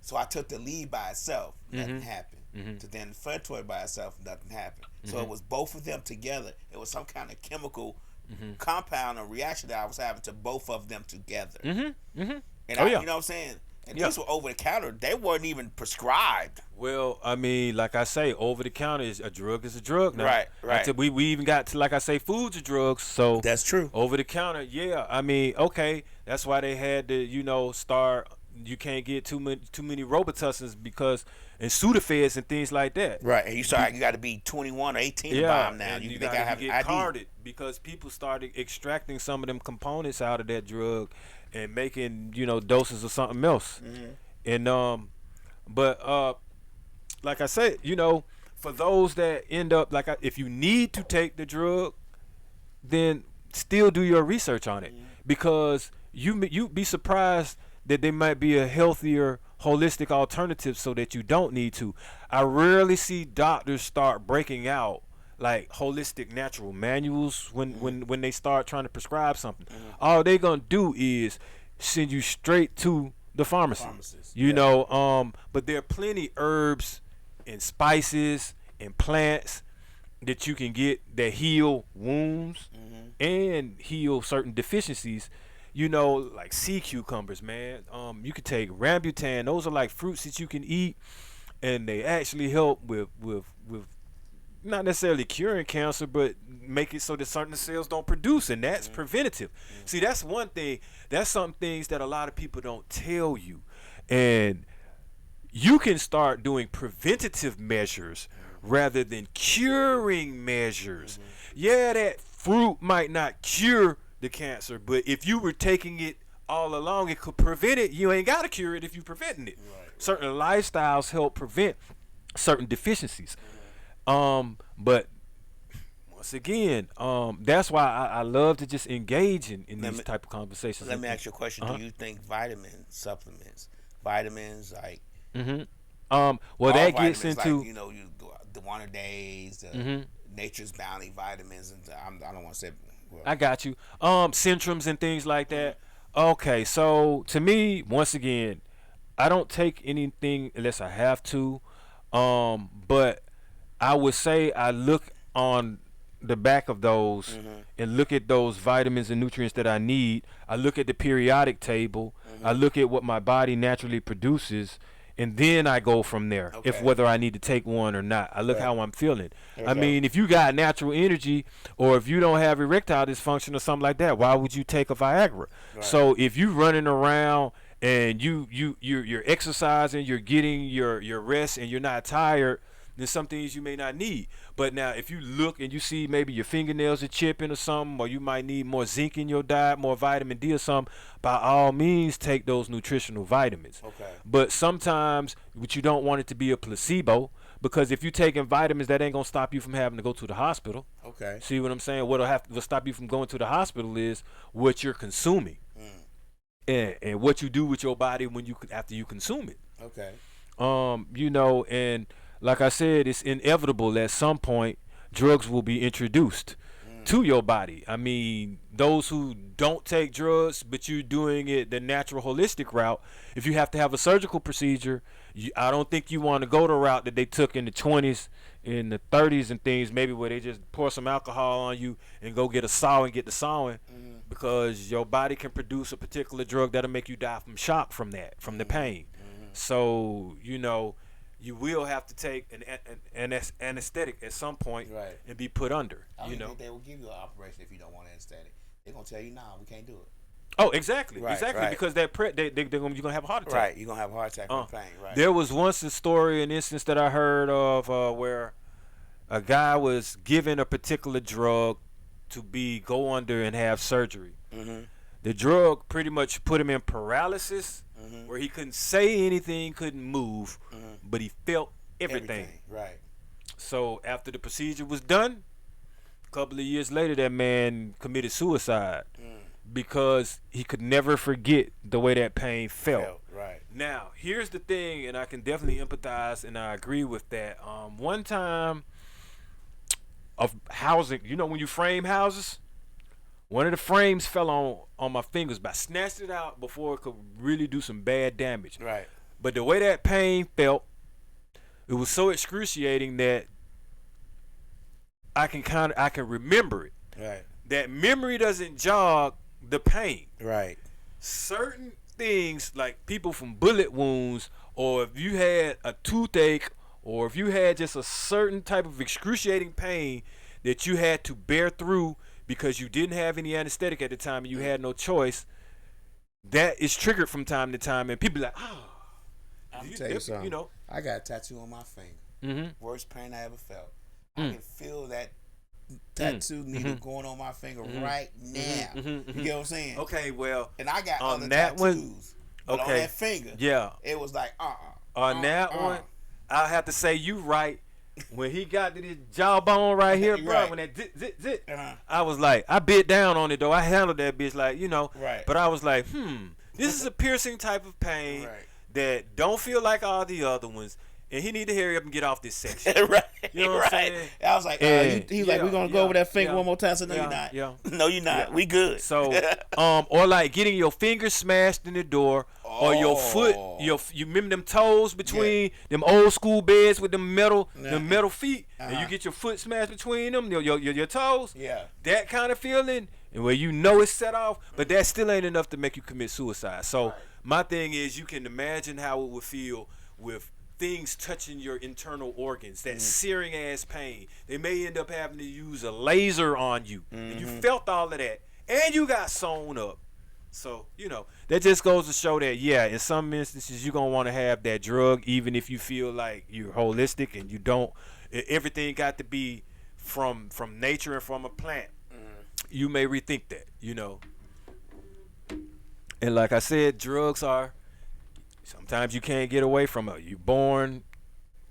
So I took the lead by itself. Nothing happened. To then the inflammatory by itself. Nothing happened. So it was both of them together. It was some kind of chemical compound or reaction that I was having to both of them together. And you know what I'm saying? And these were over the counter. They weren't even prescribed. Well, I mean, like I say, over the counter is a drug now. Right. We even got to, like I say, foods are drugs. So that's true. Over the counter, yeah. I mean, okay, that's why they had to, you know, start. You can't get too many Robitussin because and Sudafeds and things like that. Right, and you got to be 21 or 18 to buy them now. And they got gotta have get ID. carded because people started extracting some of them components out of that drug and making, you know, doses of something else. And but like I said, you know, for those that end up if you need to take the drug, then still do your research on it because you be surprised that there might be a healthier holistic alternative so that you don't need to. I rarely see doctors start breaking out like holistic natural manuals when they start trying to prescribe something. All they gonna do is send you straight to the pharmacist. You know, but there are plenty herbs and spices and plants that you can get that heal wounds and heal certain deficiencies. You know, like sea cucumbers, man. You could take rambutan. Those are like fruits that you can eat, and they actually help with not necessarily curing cancer, but make it so that certain cells don't produce, and that's preventative. See, that's one thing. That's some things that a lot of people don't tell you, and you can start doing preventative measures rather than curing measures. Yeah, that fruit might not cure the cancer, but if you were taking it all along it could prevent it. You ain't got to cure it if you preventing it. Right. Certain lifestyles help prevent certain deficiencies. But once again, that's why I love to just engage in these type of conversations. Let me ask you a question. Do you think vitamin supplements, vitamins like well, all that gets vitamins, into like, you know, the Wonder Days, Nature's Bounty vitamins, and I don't want to say. Well, I got you. Centrums and things like that. Okay, so to me, once again, I don't take anything unless I have to. But I would say I look on the back of those and look at those vitamins and nutrients that I need. I look at the periodic table. I look at what my body naturally produces, and then I go from there. Okay. If whether I need to take one or not, I look how I'm feeling. I Okay. mean, if you got natural energy, or if you don't have erectile dysfunction or something like that, why would you take a Viagra? Right. So if you running around and you're exercising, you're getting your rest, and you're not tired, then some things you may not need. But now if you look and you see maybe your fingernails are chipping or something, or you might need more zinc in your diet, more vitamin D or something, by all means take those nutritional vitamins. Okay. But sometimes what you don't want it to be a placebo, because if you're taking vitamins, that ain't gonna stop you from having to go to the hospital. Okay. See what I'm saying? What'll stop you from going to the hospital is what you're consuming. And what you do with your body after you consume it. Okay. You know, and like I said, it's inevitable at some point drugs will be introduced to your body. I mean, those who don't take drugs, but you're doing it the natural holistic route, if you have to have a surgical procedure, I don't think you want to go the route that they took in the 20s, in the 30s and things, maybe where they just pour some alcohol on you and go get a saw and get the sawing, because your body can produce a particular drug that'll make you die from shock from the pain. So, you know, you will have to take an anesthetic at some point, Right. and be put under. I don't You even know. think they will give you an operation if you don't want anesthetic. They're gonna tell you, nah, we can't do it. Oh, exactly, Right, exactly, right. because you're gonna have a heart attack. Right. You're gonna have a heart attack from pain. Right. There was once a story, an instance that I heard of where a guy was given a particular drug to go under and have surgery. The drug pretty much put him in paralysis, where he couldn't say anything, couldn't move, but he felt everything. Right. So after the procedure was done, a couple of years later, that man committed suicide because he could never forget the way that pain felt. Right. Now, here's the thing, and I can definitely empathize, and I agree with that. One time of housing, you know, when you frame houses, one of the frames fell on my fingers, but I snatched it out before it could really do some bad damage. Right. But the way that pain felt, it was so excruciating that I can remember it. Right. That memory doesn't jog the pain. Right. Certain things, like people from bullet wounds, or if you had a toothache, or if you had just a certain type of excruciating pain that you had to bear through because you didn't have any anesthetic at the time and you had no choice, that is triggered from time to time, and people are like, I'm tell you something. You know, I got a tattoo on my finger. Worst pain I ever felt. I can feel that tattoo needle going on my finger right now. You get what I'm saying? okay, well, And I got on other that tattoos. one, But okay, on that finger, yeah, it was like on that one, I have to say you right. When he got to this jawbone right here, bro, Right. when that zit, I was like, I bit down on it though. I handled that bitch like, you know. Right. But I was like, this is a piercing type of pain Right. that don't feel like all the other ones, and he need to hurry up and get off this section. right. You know what I'm saying? I was like, And- he's like, we're gonna go over that finger one more time. So no, you're not. Yeah. No, you're not. Yeah. We good. So, or like getting your finger smashed in the door, or your foot, you remember them toes between them old school beds with them metal feet, and you get your foot smashed between them, your toes. Yeah. That kind of feeling, and where you know it's set off, but that still ain't enough to make you commit suicide. So my thing is, you can imagine how it would feel with things touching your internal organs, that searing ass pain. They may end up having to use a laser on you, and you felt all of that, and you got sewn up. So, you know, that just goes to show that, yeah, in some instances, you're going to want to have that drug, even if you feel like you're holistic and you don't, everything got to be from nature and from a plant. You may rethink that, you know. And like I said, drugs are sometimes you can't get away from it. You're born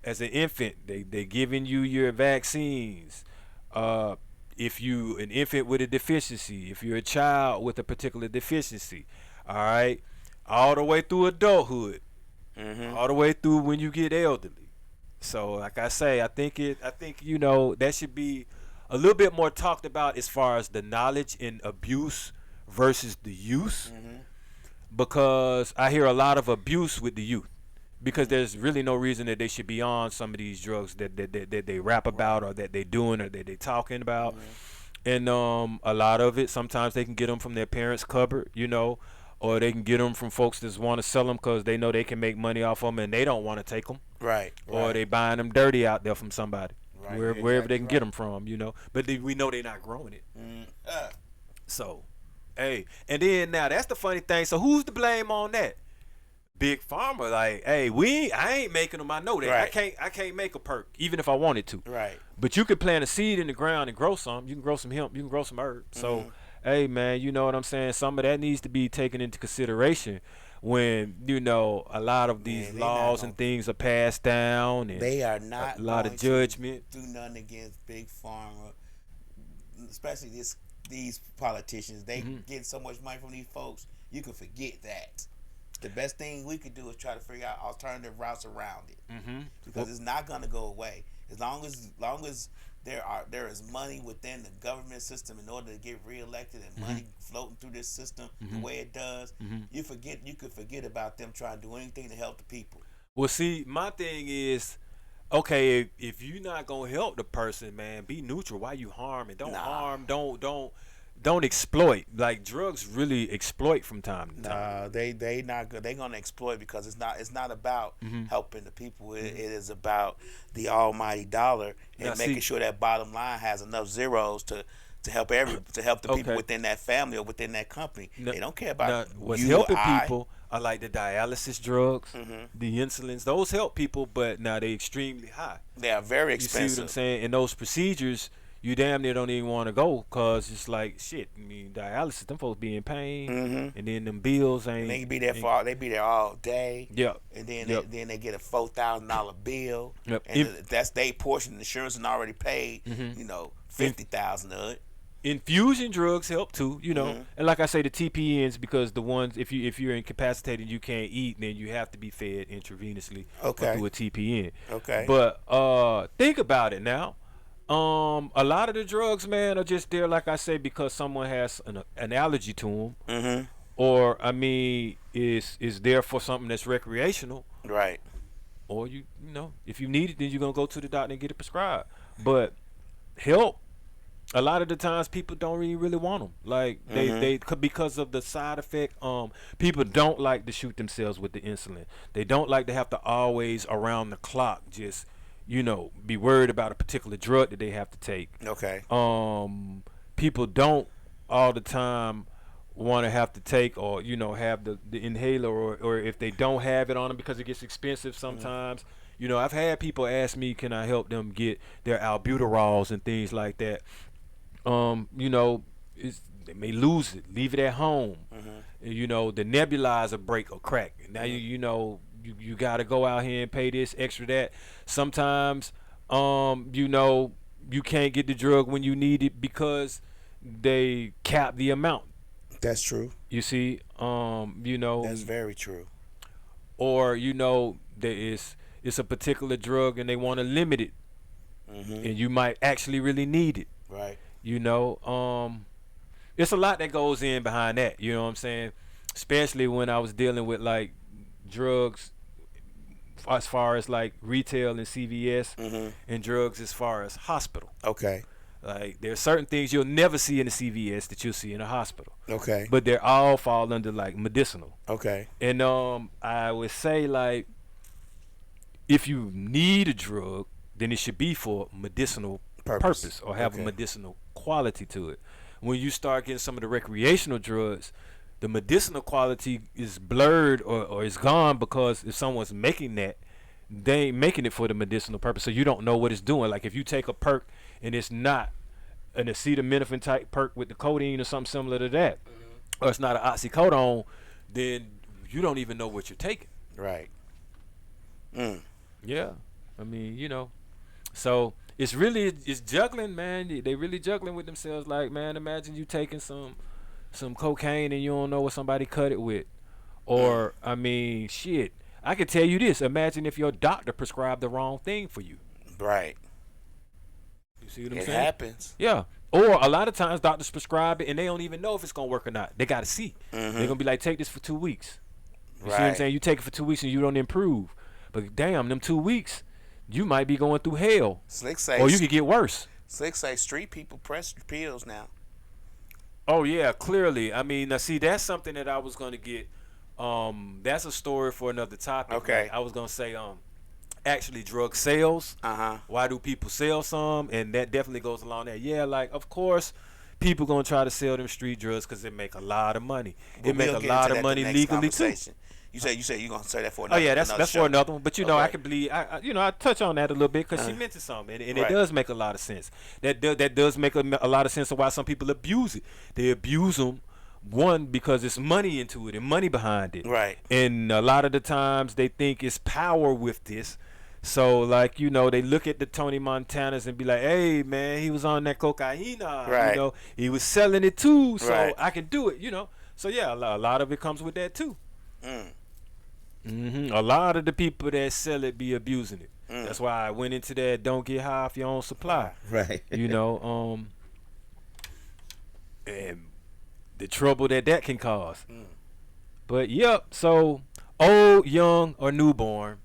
as an infant. They giving you your vaccines. Uh, if you an infant with a deficiency, if you're a child with a particular deficiency, all right, all the way through adulthood, all the way through when you get elderly. So like I say, I think that should be a little bit more talked about as far as the knowledge and abuse versus the use, because I hear a lot of abuse with the youth because there's really no reason that they should be on some of these drugs that they rap about or that they doing or that they talking about. And a lot of it sometimes they can get them from their parents' cupboard, or they can get them from folks that want to sell them because they know they can make money off them and they don't want to take them. Right. Or they buying them dirty out there from somebody, Right, wherever they can exactly get them from, But we know they're not growing it. So, hey, and then now that's the funny thing. So who's to blame on that? Big Pharma, like, hey, I ain't making them. I know that. Right. I can't make a perk even if I wanted to. Right. But you could plant a seed in the ground and grow some. You can grow some hemp. You can grow some herb. So, hey, man, you know what I'm saying? Some of that needs to be taken into consideration when a lot of these laws and things are passed down. And They are not a lot of judgment. Do nothing against Big Pharma, especially these politicians. They get so much money from these folks. You can forget that. The best thing we could do is try to figure out alternative routes around it, because it's not going to go away as long as there is money within the government system in order to get reelected and money floating through this system the way it does. You could forget about them trying to do anything to help the people. Well, see, my thing is, okay, if you're not gonna help the person, man, be neutral. Why you harm and don't harm, don't exploit. Like drugs really exploit from time to time. They not good. They gonna exploit because it's not about helping the people. It is about the almighty dollar and making sure that bottom line has enough zeros to help the people within that family or within that company. They don't care about what's you helping or I. people are like the dialysis drugs, the insulins. Those help people, but now they extremely high. They are very You expensive. see what I'm saying? And those procedures, you damn near don't even want to go because it's like shit. I mean, dialysis, them folks be in pain, and then them bills ain't. And they be there they be there all day. Yep. And then they get a $4,000 bill. Yep. And that's their portion. The insurance is already paid. $50,000 of it. Infusion drugs help too, and like I say, the TPNs, because the ones if you're incapacitated, you can't eat, then you have to be fed intravenously or through a TPN. Okay. But think about it now. A lot of the drugs, man, are just there, like I say, because someone has an allergy to them, or I mean, is there for something that's recreational, Right. or if you need it, then you're gonna go to the doctor and get it prescribed. But help. A lot of the times people don't really want them. Like they could, because of the side effect. People don't like to shoot themselves with the insulin. They don't like to have to always around the clock just be worried about a particular drug that they have to take. Okay. People don't all the time want to have to take or have the inhaler, or if they don't have it on them because it gets expensive sometimes. I've had people ask me, can I help them get their albuterols and things like that. They may lose it, leave it at home. The nebulizer break or crack. Now you got to go out here and pay this extra that. Sometimes you can't get the drug when you need it because they cap the amount. That's true. You see, That's very true. Or it's a particular drug and they want to limit it, and you might actually really need it. Right. It's a lot that goes in behind that, you know what I'm saying? Especially when I was dealing with like drugs as far as like retail and CVS, and drugs as far as hospital. Okay. Like there's certain things you'll never see in the CVS that you'll see in a hospital. Okay. But they all fall under like medicinal. Okay. And I would say like if you need a drug, then it should be for medicinal purpose or have a medicinal quality to it. When you start getting some of the recreational drugs, the medicinal quality is blurred or is gone, because if someone's making that, they ain't making it for the medicinal purpose, so you don't know what it's doing. Like if you take a perk and it's not an acetaminophen type perk with the codeine or something similar to that, or it's not an oxycodone, then you don't even know what you're taking. Right. Yeah, I mean, so it's juggling, man. They really juggling with themselves. Like, man, imagine you taking some cocaine and you don't know what somebody cut it with, or I mean, shit. I can tell you this. Imagine if your doctor prescribed the wrong thing for you. Right. You see what I'm It saying? happens. Yeah. Or a lot of times doctors prescribe it and they don't even know if it's gonna work or not. They gotta see. They're gonna be like, take this for 2 weeks. You see what I'm saying? You take it for 2 weeks and you don't improve. But damn, them 2 weeks, you might be going through hell. Slick say, Or you could get worse. Slick say street people press pills now. Oh yeah, clearly. I mean, now see, that's something that I was gonna get. That's a story for another topic. Okay. Like, I was gonna say, actually drug sales. Why do people sell some? And that definitely goes along there. Yeah, like of course, people gonna try to sell them street drugs because it make a lot of money. But It make we'll a get lot into of that money the next legally too. conversation. You said you're gonna say that for Oh another. yeah, that's show. for another one. But Okay. I could believe, I touch on that a little bit because she mentioned something, and Right. it does make a lot of sense. That does make a lot of sense of why some people abuse it. They abuse them. One, because it's money into it and money behind it. Right. And a lot of the times they think it's power with this. So, like, they look at the Tony Montanas and be like, hey, man, he was on that cocaine. Right. He was selling it too, so Right. I can do it, So, yeah, a lot of it comes with that too. A lot of the people that sell it be abusing it. That's why I went into that don't get high off your own supply. Right. And the trouble that can cause. But yep, so old, young, or newborn,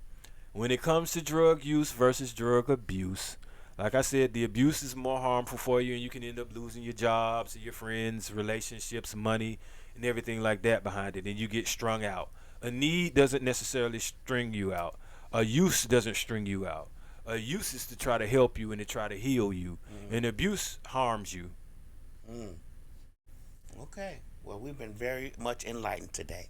when it comes to drug use versus drug abuse, like I said, the abuse is more harmful for you, and you can end up losing your jobs, your friends, relationships, money, and everything like that behind it, and you get strung out. A need doesn't necessarily string you out. A use doesn't string you out. A use is to try to help you and to try to heal you. And abuse harms you. Okay. Well, we've been very much enlightened today.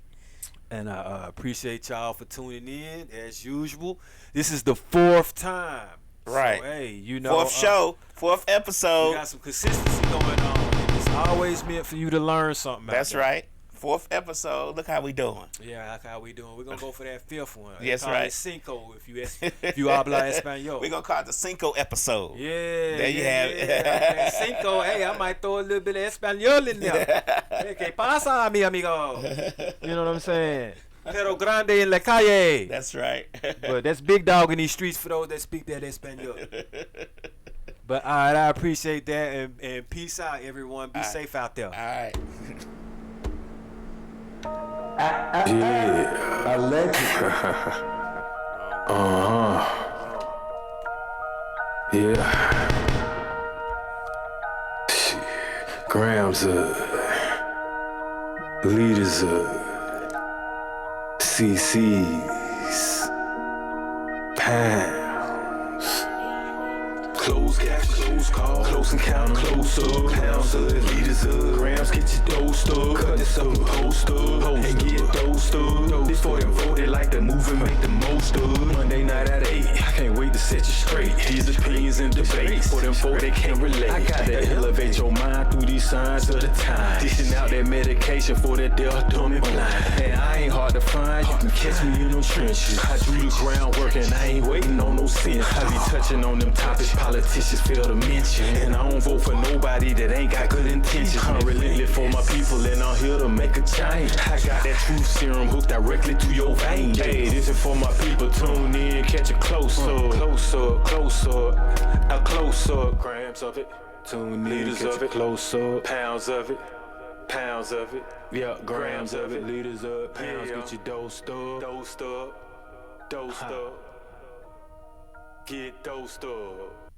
And I appreciate y'all for tuning in as usual. This is the 4th time. Right. So, hey, 4th show, 4th we episode. got some consistency going on. And it's always meant for you to learn something. That's right. 4th episode. Look how we doing. Yeah, that's how we doing. We're gonna go for that 5th one. Yes, Call right. it Cinco if you habla español. We're going to call it the Cinco episode. Yeah. There you have it. Okay, Cinco. Hey, I might throw a little bit of español in there. Hey, ¿qué pasa, mi amigo? You know what I'm saying? Pero grande en la calle. That's right. But that's big dog in these streets for those that speak that Espanol. But all right, I appreciate that, and peace out, everyone. Be safe out there. All right. Yeah. Yeah. Shit. Grams up. Liters up. CCs. Pounds. Close cash, close call, close encounter, close up, pounds up, liters up, grams, get your dose up, cut this up, post up, and get dosed up. This for them voted like the movie, make the most of. Monday night at 8, I can't wait to set you straight. These opinions and debates, for them folk they can't relate. I got to elevate your mind through these signs of the time. Dishing out that medication for that deaf, dumb and blind. And I ain't hard to find, you can catch me in them trenches. I do the groundwork and I ain't waiting on no sense. I be touching on them topics politicians fail to mention. And I don't vote for nobody that ain't got good intentions. I'm relentless for my people and I'm here to make a change. I got that truth serum hooked directly to your veins. Hey, this is for my people. Tune in, catch a close up, close up, close up, a close up. Grams of it, tune in, liters of it, close up, pounds of it. Pounds of it, yeah, grams of it, liters up, pounds, get your dosed up, dosed up, dosed up, get dosed up.